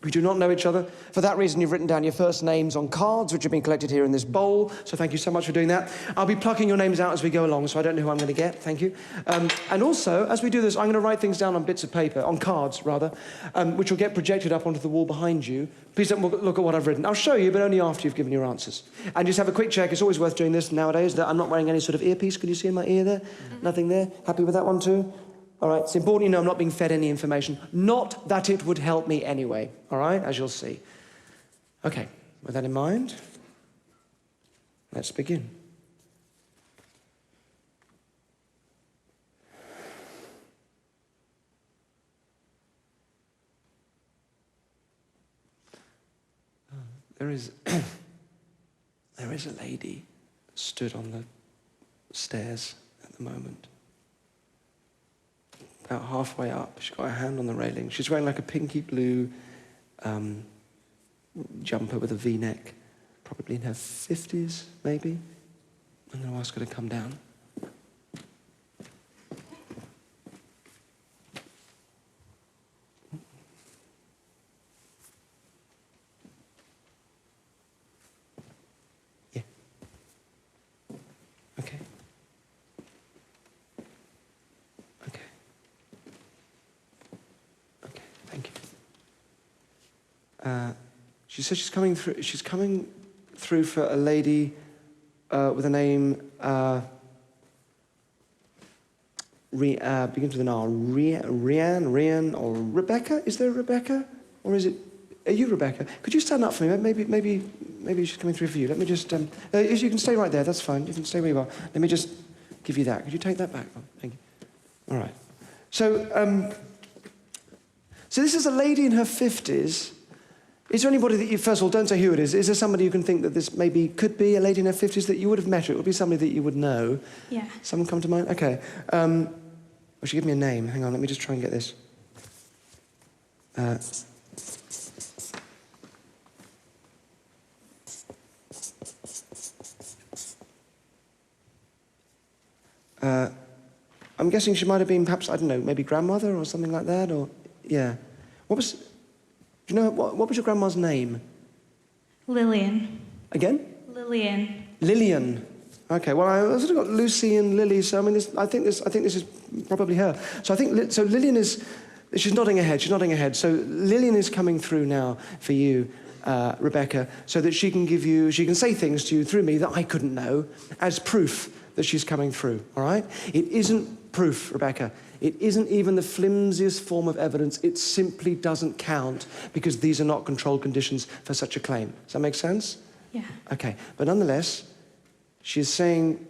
S19: We do not know each other. For that reason, you've written down your first names on cards, which have been collected here in this bowl. So thank you so much for doing that. I'll be plucking your names out as we go along, so I don't know who I'm going to get. Thank you. And also, as we do this, I'm going to write things down on bits of paper, on cards, rather, which will get projected up onto the wall behind you. Please don't look at what I've written. I'll show you, but only after you've given your answers. And just have a quick check. It's always worth doing this nowadays, that I'm not wearing any sort of earpiece. Can you see in my ear there? Nothing there? Happy with that one too? All right, it's important you know I'm not being fed any information. Not that it would help me anyway, all right, as you'll see. Okay, with that in mind, let's begin. There is a lady stood on the stairs at the moment. About halfway up, she's got her hand on the railing. She's wearing like a pinky blue jumper with a V-neck, probably in her 50s, maybe. I'm going to ask her to come down. Yeah. Okay. She says she's coming through. She's coming through for a lady with a name begins with an R. Rian, or Rebecca. Is there a Rebecca, or is it? Are you Rebecca? Could you stand up for me? Maybe she's coming through for you. Let me just. If you can stay right there, that's fine. You can stay where you are. Let me just give you that. Could you take that back? Oh, thank you. All right. So this is a lady in her 50s. Is there anybody that you, first of all, don't say who it is. Is there somebody you can think that this maybe could be a lady in her 50s that you would have met, or it would be somebody that you would know?
S2: Yeah.
S19: Someone come to mind? Okay. Well, she give me a name. Hang on, let me just try and get this. I'm guessing she might have been perhaps, I don't know, maybe grandmother or something like that, or, yeah. Do you know, what was your grandma's name?
S12: Lillian.
S19: Again?
S12: Lillian.
S19: Lillian. Okay, well, I sort of got Lucy and Lily, so I mean, I think this is probably her. So I think, so Lillian is, she's nodding her head, So Lillian is coming through now for you, Rebecca, so that she can say things to you through me that I couldn't know as proof that she's coming through, all right? It isn't proof, Rebecca. It isn't even the flimsiest form of evidence. It simply doesn't count because these are not controlled conditions for such a claim. Does that make sense?
S12: Yeah.
S19: Okay, but nonetheless, she's saying,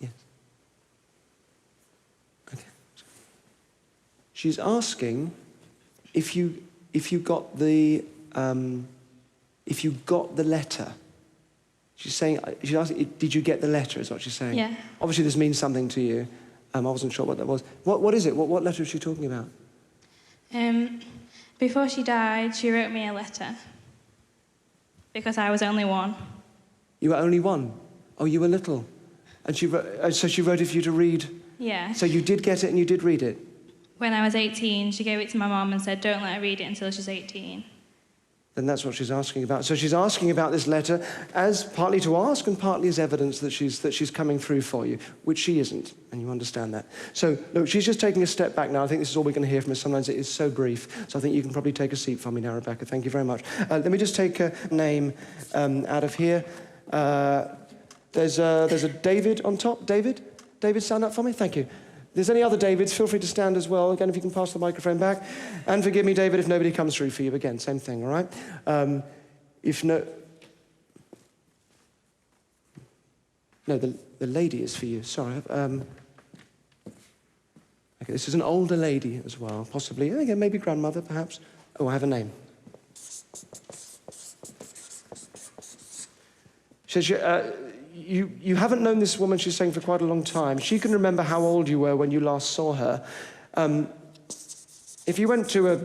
S19: yes. Okay. She's asking if you got the letter. She's asking, did you get the letter? Is what she's saying.
S12: Yeah.
S19: Obviously, this means something to you. I wasn't sure what that was. What is it? What letter is she talking about?
S12: Before she died, she wrote me a letter. Because I was only one.
S19: You were only one? Oh, you were little. And so she wrote it for you to read?
S12: Yeah.
S19: So you did get it and you did read it?
S12: When I was 18, she gave it to my mum and said, don't let her read it until she's 18.
S19: then that's what she's asking about. So she's asking about this letter as partly to ask and partly as evidence that she's coming through for you, which she isn't, and you understand that. So, look, she's just taking a step back now. I think this is all we're going to hear from her. Sometimes it is so brief. So I think you can probably take a seat for me now, Rebecca. Thank you very much. Let me just take a name out of here. There's a David on top. David, stand up for me. Thank you. If there's any other Davids, feel free to stand as well. Again, if you can pass the microphone back. And forgive me, David, if nobody comes through for you. Again, same thing, all right? If no... No, the lady is for you. Sorry. Okay, this is an older lady as well, possibly. Again, maybe grandmother, perhaps. Oh, I have a name. She says, you haven't known this woman, she's saying, for quite a long time. She can remember how old you were when you last saw her. If you went to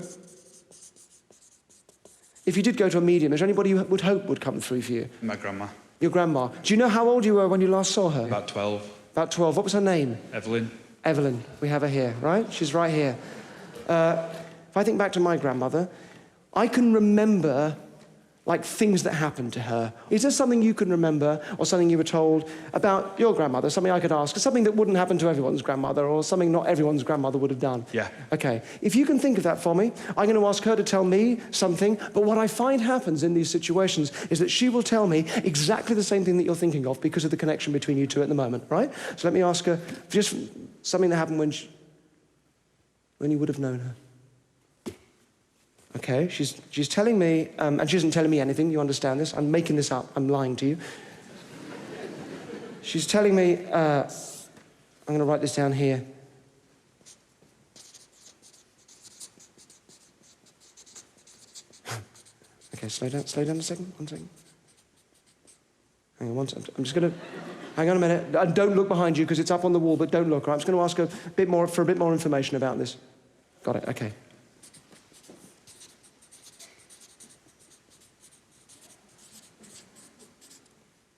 S19: if you did go to a medium, is there anybody you would hope would come through for you?
S3: My grandma.
S19: Your grandma. Do you know how old you were when you last saw her?
S3: About 12.
S19: About 12. What was her name?
S3: Evelyn.
S19: Evelyn. We have her here, right? She's right here. If I think back to my grandmother, I can remember like things that happened to her. Is there something you can remember or something you were told about your grandmother, something I could ask, something that wouldn't happen to everyone's grandmother or something not everyone's grandmother would have done?
S3: Yeah.
S19: Okay. If you can think of that for me, I'm going to ask her to tell me something, but what I find happens in these situations is that she will tell me exactly the same thing that you're thinking of because of the connection between you two at the moment, right? So let me ask her just something that happened when you would have known her. Okay, she's telling me, and she isn't telling me anything, you understand this? I'm making this up, I'm lying to you. She's telling me, I'm going to write this down here. Okay, slow down a second, 1 second. Hang on, I'm just going to, hang on a minute. Don't look behind you because it's up on the wall, but don't look, right? I'm just going to ask her for a bit more information about this. Got it, okay.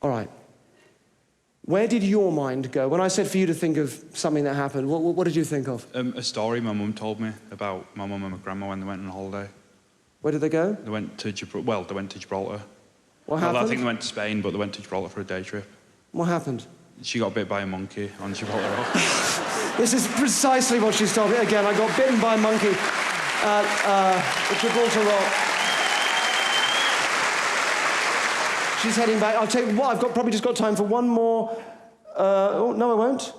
S19: All right. Where did your mind go? When I said for you to think of something that happened, what did you think of?
S3: A story my mum told me about my mum and my grandma when they went on holiday.
S19: Where did they go?
S3: They went to Gibraltar. They went to Gibraltar.
S19: What happened?
S3: I think they went to Spain, but they went to Gibraltar for a day trip.
S19: What happened?
S3: She got bit by a monkey on Gibraltar Rock.
S19: This is precisely what she's told me. Again, I got bitten by a monkey at Gibraltar Rock. She's heading back. I'll tell you what, I've probably just got time for one more. Oh, no, I won't.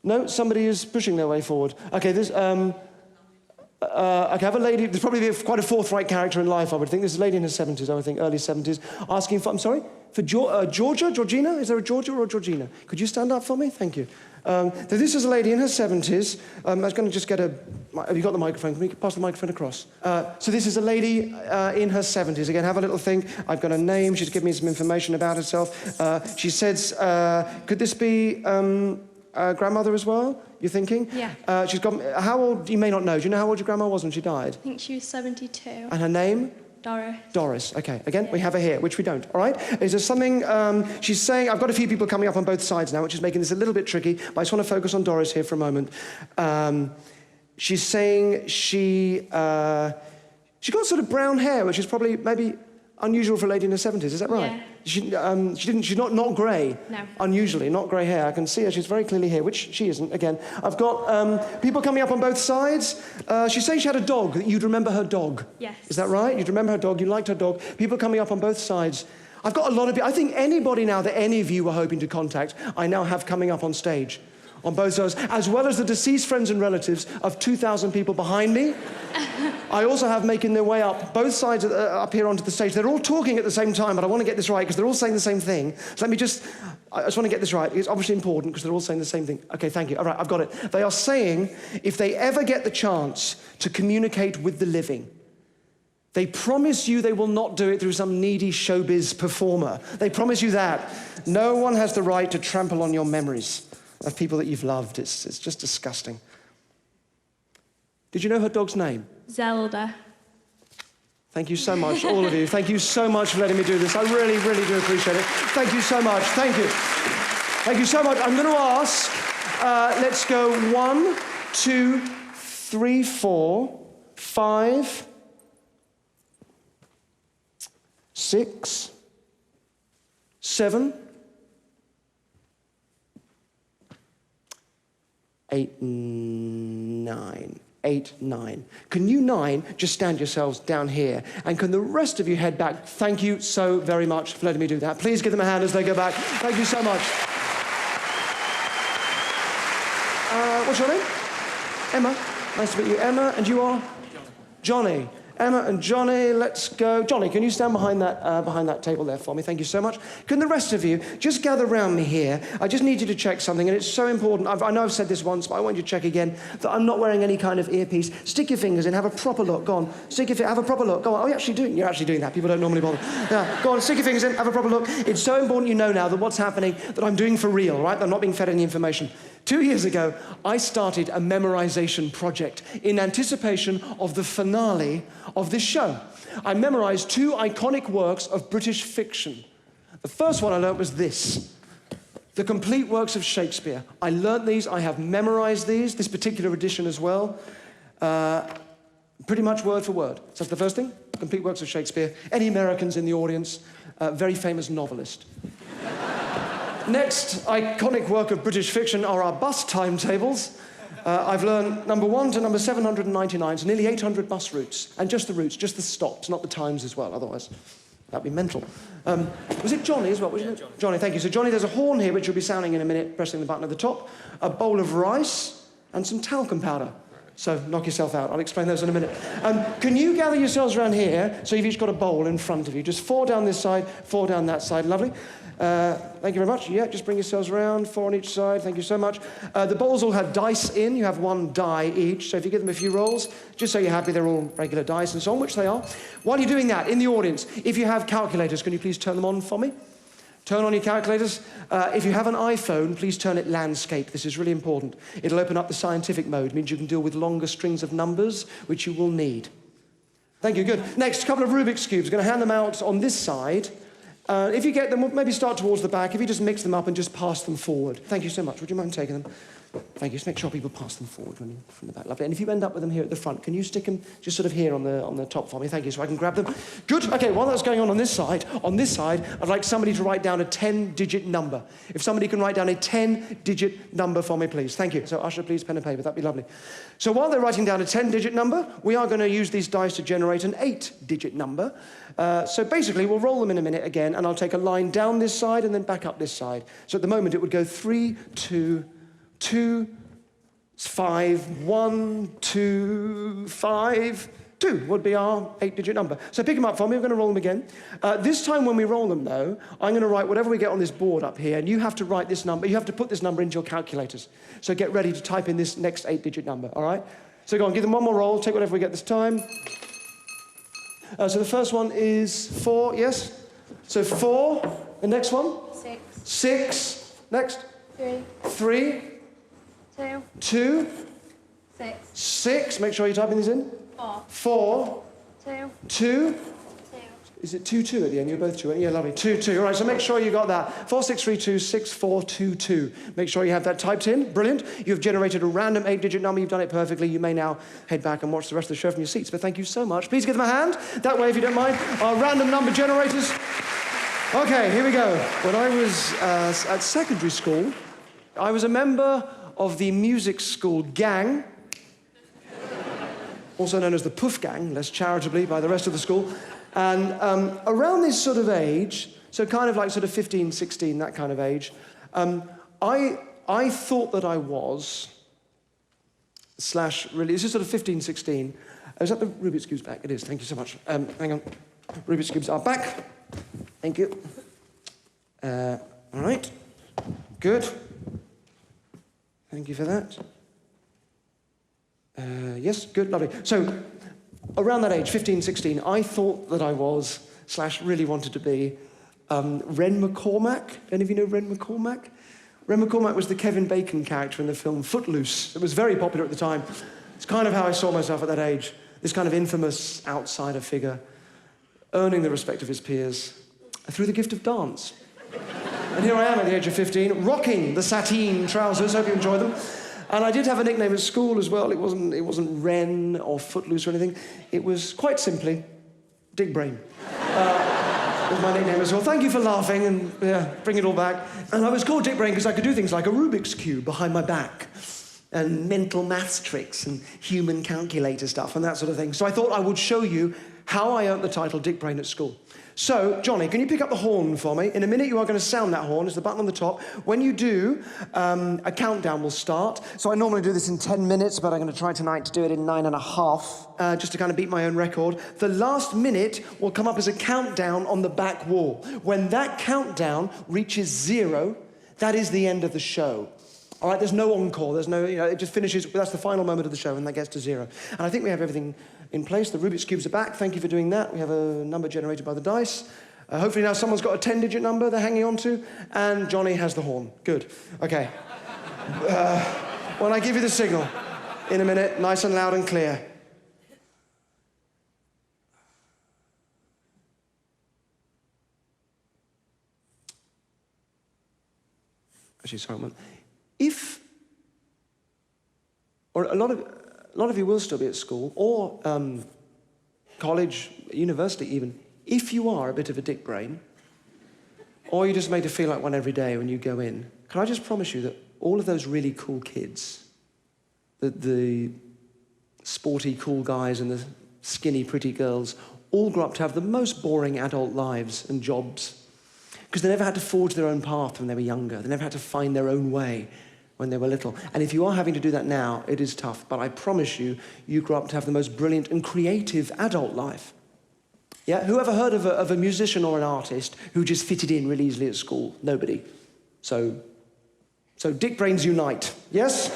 S19: No, somebody is pushing their way forward. Okay, okay, I have a lady, there's probably quite a forthright character in life, I would think. There's a lady in her 70s, I would think, early 70s, asking for, I'm sorry, for Georgina? Is there a Georgia or a Georgina? Could you stand up for me? Thank you. So this is a lady in her 70s. I was going to just get have you got the microphone? Can we pass the microphone across? So this is a lady in her 70s. Again, have a little think. I've got a name. She's given me some information about herself. She says, could this be grandmother as well, you're thinking?
S12: Yeah.
S19: She's got, how old, you may not know. Do you know how old your grandma was when she died?
S12: I think she was 72.
S19: And her name?
S12: Doris.
S19: Doris, okay. Again, we have her here, which we don't, all right? Is there something, she's saying, I've got a few people coming up on both sides now, which is making this a little bit tricky, but I just want to focus on Doris here for a moment. She's saying she got sort of brown hair, which is probably maybe unusual for a lady in her 70s, is that right?
S12: Yeah.
S19: She's not grey.
S12: No.
S19: Unusually, not grey hair. I can see her, she's very clearly here, which she isn't, again. I've got people coming up on both sides. She's saying she had a dog, that you'd remember her dog.
S12: Yes.
S19: Is that right? You'd remember her dog, you liked her dog. People coming up on both sides. I've got a lot of I think anybody now that any of you were hoping to contact, I now have coming up on stage. On both sides, as well as the deceased friends and relatives of 2,000 people behind me. I also have making their way up, both sides up here onto the stage. They're all talking at the same time, but I want to get this right because they're all saying the same thing. So I just want to get this right. It's obviously important because they're all saying the same thing. Okay, thank you. All right, I've got it. They are saying if they ever get the chance to communicate with the living, they promise you they will not do it through some needy showbiz performer. They promise you that. No one has the right to trample on your memories of people that you've loved. It's just disgusting. Did you know her dog's name?
S12: Zelda.
S19: Thank you so much, all of you. Thank you so much for letting me do this. I really, really do appreciate it. Thank you so much. Thank you. Thank you so much. I'm going to ask, let's go 1, 2, 3, 4, 5, 6, 7, 8, 9. 8, 9. Can you 9 just stand yourselves down here? And can the rest of you head back? Thank you so very much for letting me do that. Please give them a hand as they go back. Thank you so much. What's your name? Emma. Nice to meet you, Emma. And you are? Johnny. Emma and Johnny, let's go. Johnny, can you stand behind that table there for me? Thank you so much. Can the rest of you just gather around me here? I just need you to check something, and it's so important. I know I've said this once, but I want you to check again that I'm not wearing any kind of earpiece. Stick your fingers in, have a proper look. Go on. Have a proper look. Go on. Oh, you're actually doing that. People don't normally bother. Yeah. Go on, stick your fingers in, have a proper look. It's so important you know now that what's happening, that I'm doing for real, right? I'm not being fed any information. 2 years ago, I started a memorization project in anticipation of the finale of this show. I memorized 2 iconic works of British fiction. The first one I learnt was this, the complete works of Shakespeare. I learnt these, I have memorized these, this particular edition as well, pretty much word for word. So that's the first thing, complete works of Shakespeare. Any Americans in the audience, very famous novelist. Next iconic work of British fiction are our bus timetables. I've learned number 1 to number 799, so nearly 800 bus routes. And just the routes, just the stops, not the times as well, otherwise that'd be mental. Was it Johnny as well? Yeah, Johnny, thank you. So Johnny, there's a horn here which will be sounding in a minute, pressing the button at the top, a bowl of rice, and some talcum powder. So knock yourself out. I'll explain those in a minute. Can you gather yourselves around here so you've each got a bowl in front of you? Just 4 down this side, 4 down that side. Lovely. Thank you very much. Yeah, just bring yourselves around, 4 on each side. Thank you so much. The bowls all have dice in. You have 1 die each. So if you give them a few rolls, just so you're happy they're all regular dice and so on, which they are. While you're doing that, in the audience, if you have calculators, can you please turn them on for me? Turn on your calculators. If you have an iPhone, please turn it landscape. This is really important. It'll open up the scientific mode. It means you can deal with longer strings of numbers, which you will need. Thank you, good. Next, a couple of Rubik's Cubes. We're going to hand them out on this side. If you get them, we'll maybe start towards the back. If you just mix them up and just pass them forward. Thank you so much. Would you mind taking them? Thank you. Just make sure people pass them forward when from the back. Lovely. And if you end up with them here at the front, can you stick them just sort of here on the top for me? Thank you, so I can grab them. Good. Okay, while that's going on this side, I'd like somebody to write down a 10-digit number. If somebody can write down a 10-digit number for me, please. Thank you. So, Usher, please, pen and paper. That'd be lovely. So while they're writing down a 10-digit number, we are going to use these dice to generate an 8-digit number. So basically, we'll roll them in a minute again, and I'll take a line down this side and then back up this side. So at the moment, it would go 3, 2, 2, 5, 1, 2, 5, 2 would be our 8-digit number. So pick them up for me. We're going to roll them again. This time when we roll them, though, I'm going to write whatever we get on this board up here, and you have to write this number. You have to put this number into your calculators. So get ready to type in this next 8-digit number, all right? So go on, give them one more roll. Take whatever we get this time. So the first one is 4, yes? So 4. The next one?
S4: 6.
S19: 6. Next?
S4: 3.
S19: 3.
S4: 2.
S19: 2.
S4: 6.
S19: 6. Make sure you're typing these in.
S4: 4.
S19: 4.
S4: 2.
S19: 2. Is it 2, 2 at the end? You're both 2. Yeah, lovely. 2, 2. All right, so make sure you got that. 4, 6, 3, 2, 6, 4, 2, 2. Make sure you have that typed in. Brilliant. You've generated a random 8-digit number. You've done it perfectly. You may now head back and watch the rest of the show from your seats. But thank you so much. Please give them a hand. That way, if you don't mind, our random number generators. Okay, here we go. When I was at secondary school, I was a member of the music school gang, also known as the Puff Gang, less charitably by the rest of the school. And around this sort of age, so kind of like sort of 15, 16, that kind of age, I thought that I was, really, this is sort of 15, 16. Is that the Rubik's Cube's back? It is, thank you so much. Hang on, Rubik's Cubes are back. Thank you. All right, good. Thank you for that. Yes, good, lovely. So, around that age, 15, 16, I thought that I was, really wanted to be, Ren McCormack. Any of you know Ren McCormack? Ren McCormack was the Kevin Bacon character in the film Footloose. It was very popular at the time. It's kind of how I saw myself at that age. This kind of infamous outsider figure, earning the respect of his peers through the gift of dance. And here I am at the age of 15, rocking the sateen trousers. Hope you enjoy them. And I did have a nickname at school as well. It wasn't Ren or Footloose or anything. It was quite simply Dick Brain. was my nickname as well. Thank you for laughing and bring it all back. And I was called Dick Brain because I could do things like a Rubik's Cube behind my back and mental maths tricks and human calculator stuff and that sort of thing. So I thought I would show you how I earned the title Dick Brain at school. So, Johnny, can you pick up the horn for me? In a minute, you are going to sound that horn. It's the button on the top. When you do, a countdown will start. So I normally do this in 10 minutes, but I'm going to try tonight to do it in 9.5, just to kind of beat my own record. The last minute will come up as a countdown on the back wall. When that countdown reaches 0, that is the end of the show. All right, there's no encore. There's no, it just finishes. That's the final moment of the show, and that gets to 0. And I think we have everything in place. The Rubik's Cubes are back. Thank you for doing that. We have a number generated by the dice. Hopefully now someone's got a 10-digit number they're hanging on to, and Johnny has the horn. Good. Okay. When I give you the signal, in a minute, nice and loud and clear. Actually, sorry, or a lot of you will still be at school, or college, university even, if you are a bit of a dick brain, or you just made to feel like one every day when you go in, can I just promise you that all of those really cool kids, the sporty cool guys and the skinny pretty girls, all grew up to have the most boring adult lives and jobs, because they never had to forge their own path when they were younger. They never had to find their own way when they were little. And if you are having to do that now, it is tough. But I promise you, you grew up to have the most brilliant and creative adult life. Yeah? Who ever heard of a musician or an artist who just fitted in really easily at school? Nobody. So dick brains unite. Yes?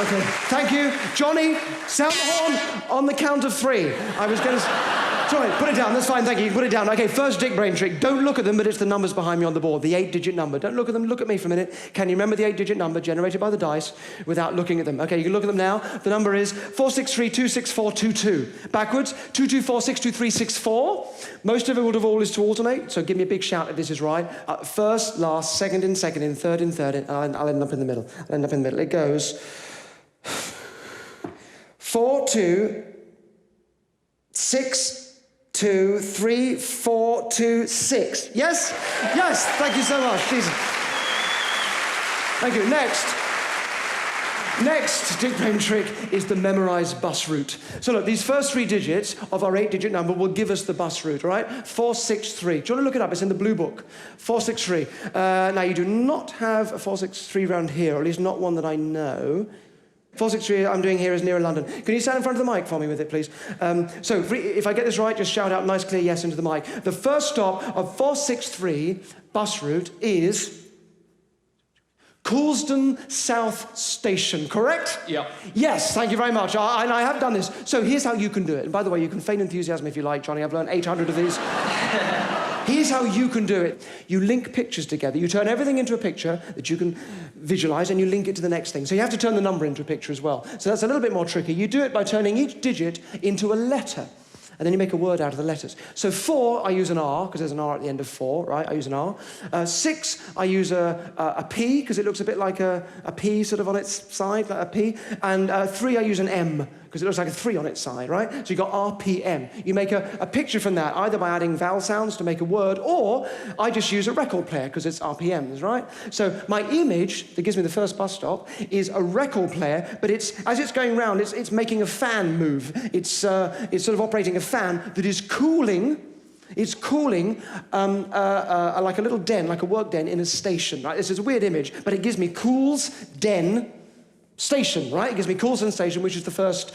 S19: Okay, thank you. Johnny, sound the horn on the count of 3. I was going to... Sorry, put it down. That's fine, thank you. You can put it down. Okay, first dick brain trick. Don't look at them, but it's the numbers behind me on the board, the 8-digit number. Don't look at them. Look at me for a minute. Can you remember the 8-digit number generated by the dice without looking at them? Okay, you can look at them now. The number is 463-26422. Backwards, 224-62364. Most of it would have all is to alternate, so give me a big shout if this is right. First, last, second in, third in, I'll end up in the middle. It goes 4, 2, 6, 2, 3, 4, 2, 6. Yes? Yes, thank you so much. Jesus. Thank you. Next dick brain trick is the memorised bus route. So look, these first 3 digits of our 8-digit number will give us the bus route, all right? 463. Do you want to look it up? It's in the blue book. 463. Now, you do not have a 463 round here, or at least not one that I know. 463 I'm doing here is nearer London. Can you stand in front of the mic for me with it, please? So if I get this right, just shout out nice, clear yes into the mic. The first stop of 463 bus route is Coulsdon South Station, correct?
S10: Yeah.
S19: Yes, thank you very much. And I have done this. So here's how you can do it. And by the way, you can feign enthusiasm if you like, Johnny. I've learned 800 of these. Here's how you can do it. You link pictures together. You turn everything into a picture that you can visualize, and you link it to the next thing. So you have to turn the number into a picture as well. So that's a little bit more tricky. You do it by turning each digit into a letter, and then you make a word out of the letters. So 4, I use an R, because there's an R at the end of 4, right? I use an R. 6, I use a P, because it looks a bit like a P sort of on its side, like a P. And 3, I use an M, because it looks like a 3 on its side, right? So you've got RPM. You make a picture from that, either by adding vowel sounds to make a word, or I just use a record player, because it's RPMs, right? So my image that gives me the first bus stop is a record player, but as it's going round, it's making a fan move. It's sort of operating a fan that is cooling. It's cooling like a little den, like a work den in a station, right? This is a weird image, but it gives me Cools Den Station, right? It gives me Coulsdon Station, which is the first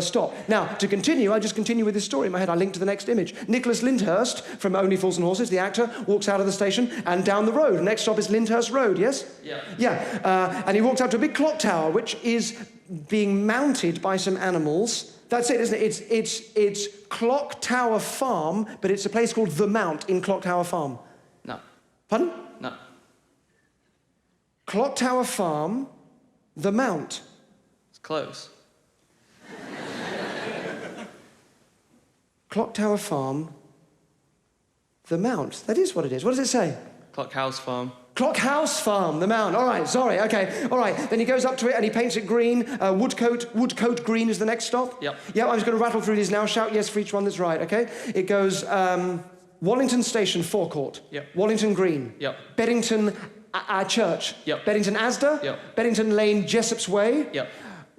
S19: stop. Now, to continue, I just continue with this story in my head. I link to the next image. Nicholas Lyndhurst from Only Fools and Horses, the actor, walks out of the station and down the road. Next stop is Lyndhurst Road, yes?
S10: Yeah.
S19: Yeah, and he walks out to a big clock tower, which is being mounted by some animals. That's it, isn't it? It's Clock Tower Farm, but it's a place called The Mount in Clock Tower Farm.
S8: No.
S19: Pardon?
S8: No.
S19: Clock Tower Farm, The Mount.
S8: It's close.
S19: Clock Tower Farm, The Mount. That is what it is. What does it say?
S8: Clock House Farm.
S19: Clock House Farm, the mound. All right, sorry, okay. All right, then he goes up to it and he paints it green. Woodcote Green is the next stop.
S8: Yep.
S19: Yeah, I'm just going to rattle through these now. Shout yes for each one that's right, okay? It goes Wallington Station, Forecourt.
S8: Yep.
S19: Wallington Green.
S8: Yep.
S19: Beddington Church.
S8: Yep.
S19: Beddington Asda.
S8: Yep.
S19: Beddington Lane, Jessop's Way.
S8: Yep.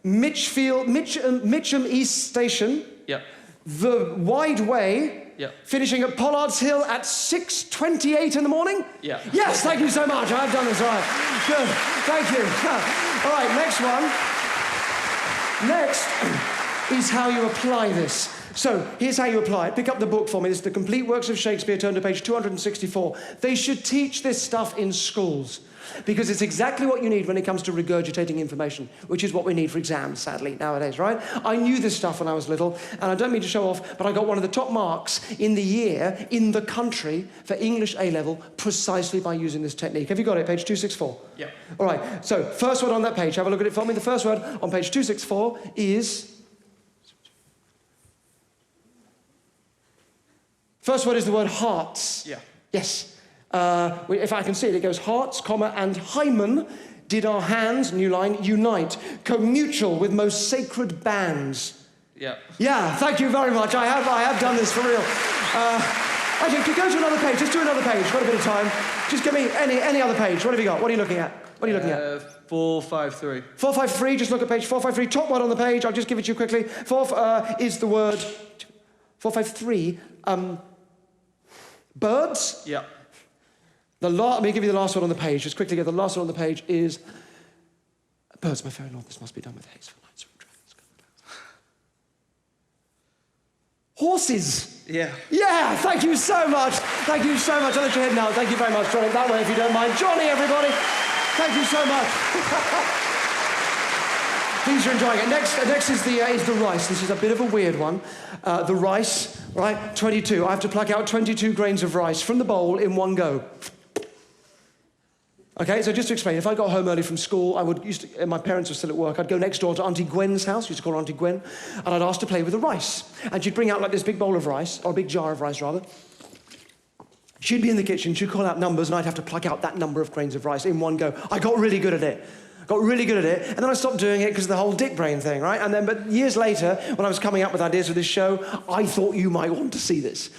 S19: Mitcham East Station.
S8: Yep.
S19: The Wide Way.
S8: Yep.
S19: Finishing at Pollard's Hill at 6:28 in the morning?
S8: Yeah.
S19: Yes, thank you so much. I've done this right. Good. Thank you. All right, next one. Next is how you apply this. So, here's how you apply it. Pick up the book for me. This is The Complete Works of Shakespeare. Turn to page 264. They should teach this stuff in schools because it's exactly what you need when it comes to regurgitating information, which is what we need for exams, sadly, nowadays, right? I knew this stuff when I was little, and I don't mean to show off, but I got one of the top marks in the year in the country for English A-level precisely by using this technique. Have you got it? Page 264?
S8: Yeah.
S19: All right, so first word on that page. Have a look at it for me. The first word on page 264 is... First word is the word hearts.
S8: Yeah.
S19: Yes. If I can see it, it goes hearts, comma, and hymen. Did our hands, new line, unite, co-mutual with most sacred bands.
S8: Yeah.
S19: Yeah, thank you very much. I have done this for real. Actually, go to another page. Just do another page. Got a bit of time. Just give me any other page. What have you got? What are you looking at? What are you looking at?
S8: 453.
S19: 453. Just look at page 453. Top one on the page. I'll just give it to you quickly. Is the word 453. Birds.
S8: Yeah.
S19: Let me give you the last one on the page. Just quickly get the last one on the page is... Birds, my fair lord, this must be done with haste for nights from dragons. Horses.
S8: Yeah.
S19: Yeah, thank you so much. Thank you so much. I'll let your head now. Thank you very much. Johnny, that way if you don't mind. Johnny, everybody. Thank you so much. Please, you're enjoying it. Next is the rice. This is a bit of a weird one. The rice, right? 22. I have to pluck out 22 grains of rice from the bowl in one go. Okay, so just to explain, if I got home early from school, my parents were still at work, I'd go next door to Auntie Gwen's house, used to call her Auntie Gwen, and I'd ask to play with the rice. And she'd bring out like this big bowl of rice, or a big jar of rice rather. She'd be in the kitchen, she'd call out numbers, and I'd have to pluck out that number of grains of rice in one go. I got really good at it. And then I stopped doing it because of the whole dick brain thing, right? But years later, when I was coming up with ideas for this show, I thought you might want to see this.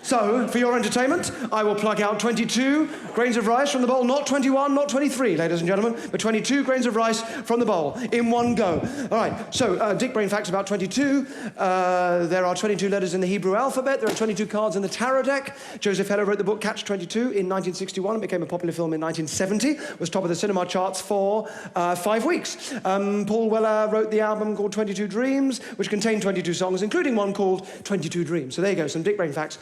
S19: So, for your entertainment, I will pluck out 22 grains of rice from the bowl, not 21, not 23, ladies and gentlemen, but 22 grains of rice from the bowl in one go. All right, so dick brain facts about 22. There are 22 letters in the Hebrew alphabet. There are 22 cards in the tarot deck. Joseph Heller wrote the book Catch-22 in 1961 and became a popular film in 1970. Was top of the cinema charts for 5 weeks. Paul Weller wrote the album called 22 Dreams, which contained 22 songs, including one called 22 Dreams. So there you go, some dick brain facts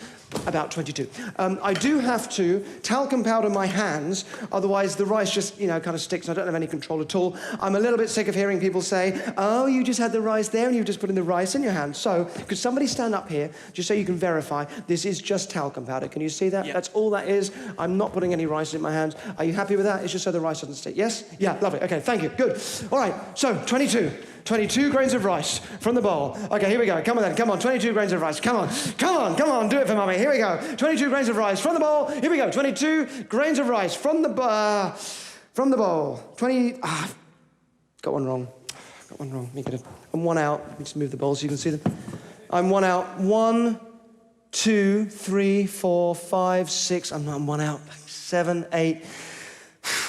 S19: about 22. I do have to talcum powder my hands, otherwise the rice just, kind of sticks and I don't have any control at all. I'm a little bit sick of hearing people say, oh, you just had the rice there and you've just put in the rice in your hand. So, could somebody stand up here just so you can verify this is just talcum powder? Can you see that? Yeah. That's all that is. I'm not putting any rice in my hands. Are you happy with that? It's just so the rice doesn't stick. Yes? Yeah, lovely. Okay, thank you. Good. All right, so 22 grains of rice from the bowl. Okay, here we go. Come on then. Come on. 22 grains of rice. Come on. Do it for mummy. Here we go. 22 grains of rice from the bowl. Here we go. 22 grains of rice from the bowl. 20. Got one wrong. I'm one out. Let me just move the bowl so you can see them. I'm one out. 1, 2, 3, 4, 5, 6. I'm one out. 7, 8,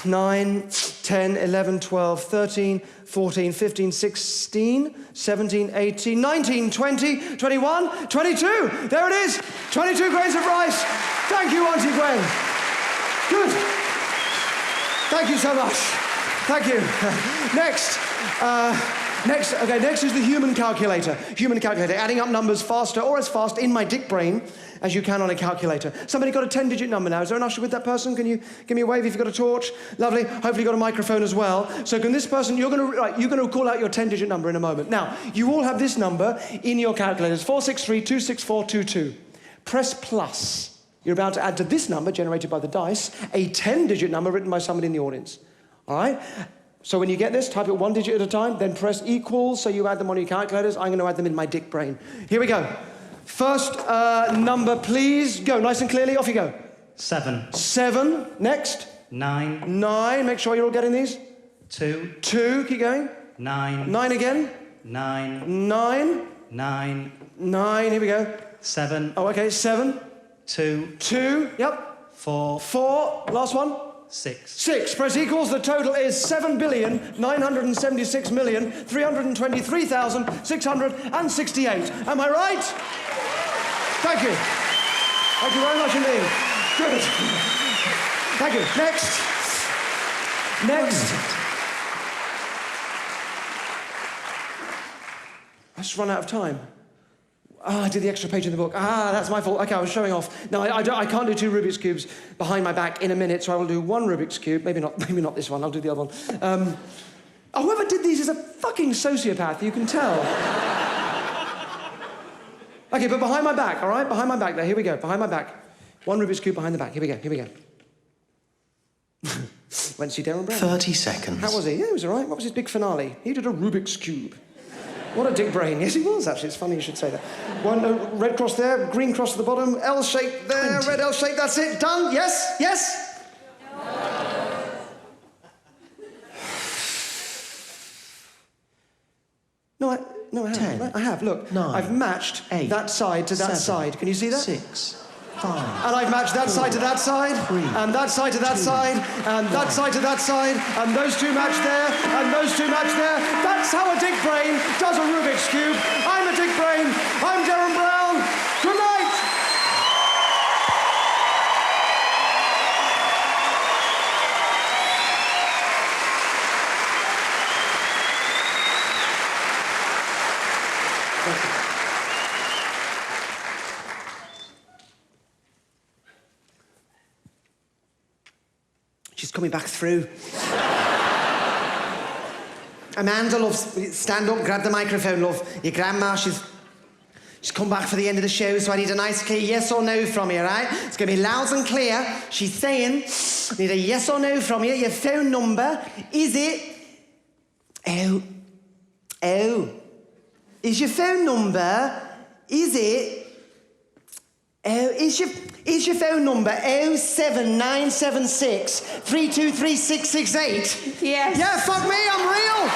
S19: 9, 10, 11, 12, 13, 14, 15, 16, 17, 18, 19, 20, 21, 22. There it is. 22 grains of rice. Thank you, Auntie Gwen. Good. Thank you so much. Thank you. Next is the human calculator. Adding up numbers faster or as fast in my dick brain as you can on a calculator. Somebody got a 10-digit number now. Is there an usher with that person? Can you give me a wave if you've got a torch? Lovely. Hopefully you've got a microphone as well. So can this person, you're going to call out your 10-digit number in a moment. Now, you all have this number in your calculators, 463-26422. Press plus. You're about to add to this number, generated by the dice, a 10-digit number written by somebody in the audience. All right? So when you get this, type it 1 digit at a time, then press equals, so you add them on your calculators. I'm going to add them in my dick brain. Here we go. First number, please. Go, nice and clearly. Off you go.
S20: 7.
S19: 7. Next.
S20: 9.
S19: 9. Make sure you're all getting these.
S20: 2.
S19: 2. Keep going.
S20: 9.
S19: 9 again.
S20: 9.
S19: 9.
S20: 9.
S19: 9. Here we go.
S20: 7.
S19: Oh, okay. 7.
S20: 2.
S19: 2. Yep.
S20: 4.
S19: 4. Last one.
S20: 6.
S19: 6. Press equals. The total is 7,976,323,668. Am I right? Thank you. Thank you very much indeed. Good. Thank you. Next. Next. I just run out of time. I did the extra page in the book. That's my fault. Okay, I was showing off. No, I can't do 2 Rubik's Cubes behind my back in a minute, so I will do 1 Rubik's Cube. Maybe not this one. I'll do the other one. Whoever did these is a fucking sociopath, you can tell. Okay, but behind my back, all right? Behind my back there. Here we go. Behind my back. 1 Rubik's Cube behind the back. Here we go. Here we go. Went to see Derren Brown.
S17: 30 seconds.
S19: How was he? Yeah, he was all right. What was his big finale? He did a Rubik's Cube. What a dick brain. Yes, he was, actually. It's funny you should say that. 1 red cross there, green cross at the bottom, L shape there, 20. Red L shape, that's it. Done? Yes? Yes? No, I haven't.
S17: 10.
S19: I have. Look,
S17: 9.
S19: I've matched
S17: 8.
S19: that side to that
S17: 7.
S19: side. Can you see that?
S17: 6. 5.
S19: And I've matched that
S17: 4,
S19: side to that side,
S17: 3,
S19: and that side to that
S17: 2,
S19: side, and that side to that side, and those 2 match there, and those 2 match there. That's how a dick brain does a Rubik's Cube. I'm a dick brain. I'm Derren Brown. Good night. She's coming back through. Amanda, love, stand up, grab the microphone, love. Your grandma, she's come back for the end of the show, so I need a nice clear yes or no from you, right? It's going to be loud and clear. She's saying, I need a yes or no from you. Your phone number, is it... Oh. Is your phone number, is it... Oh, is your phone number 07976 323668?
S21: Yes.
S19: Yeah, fuck me, I'm real.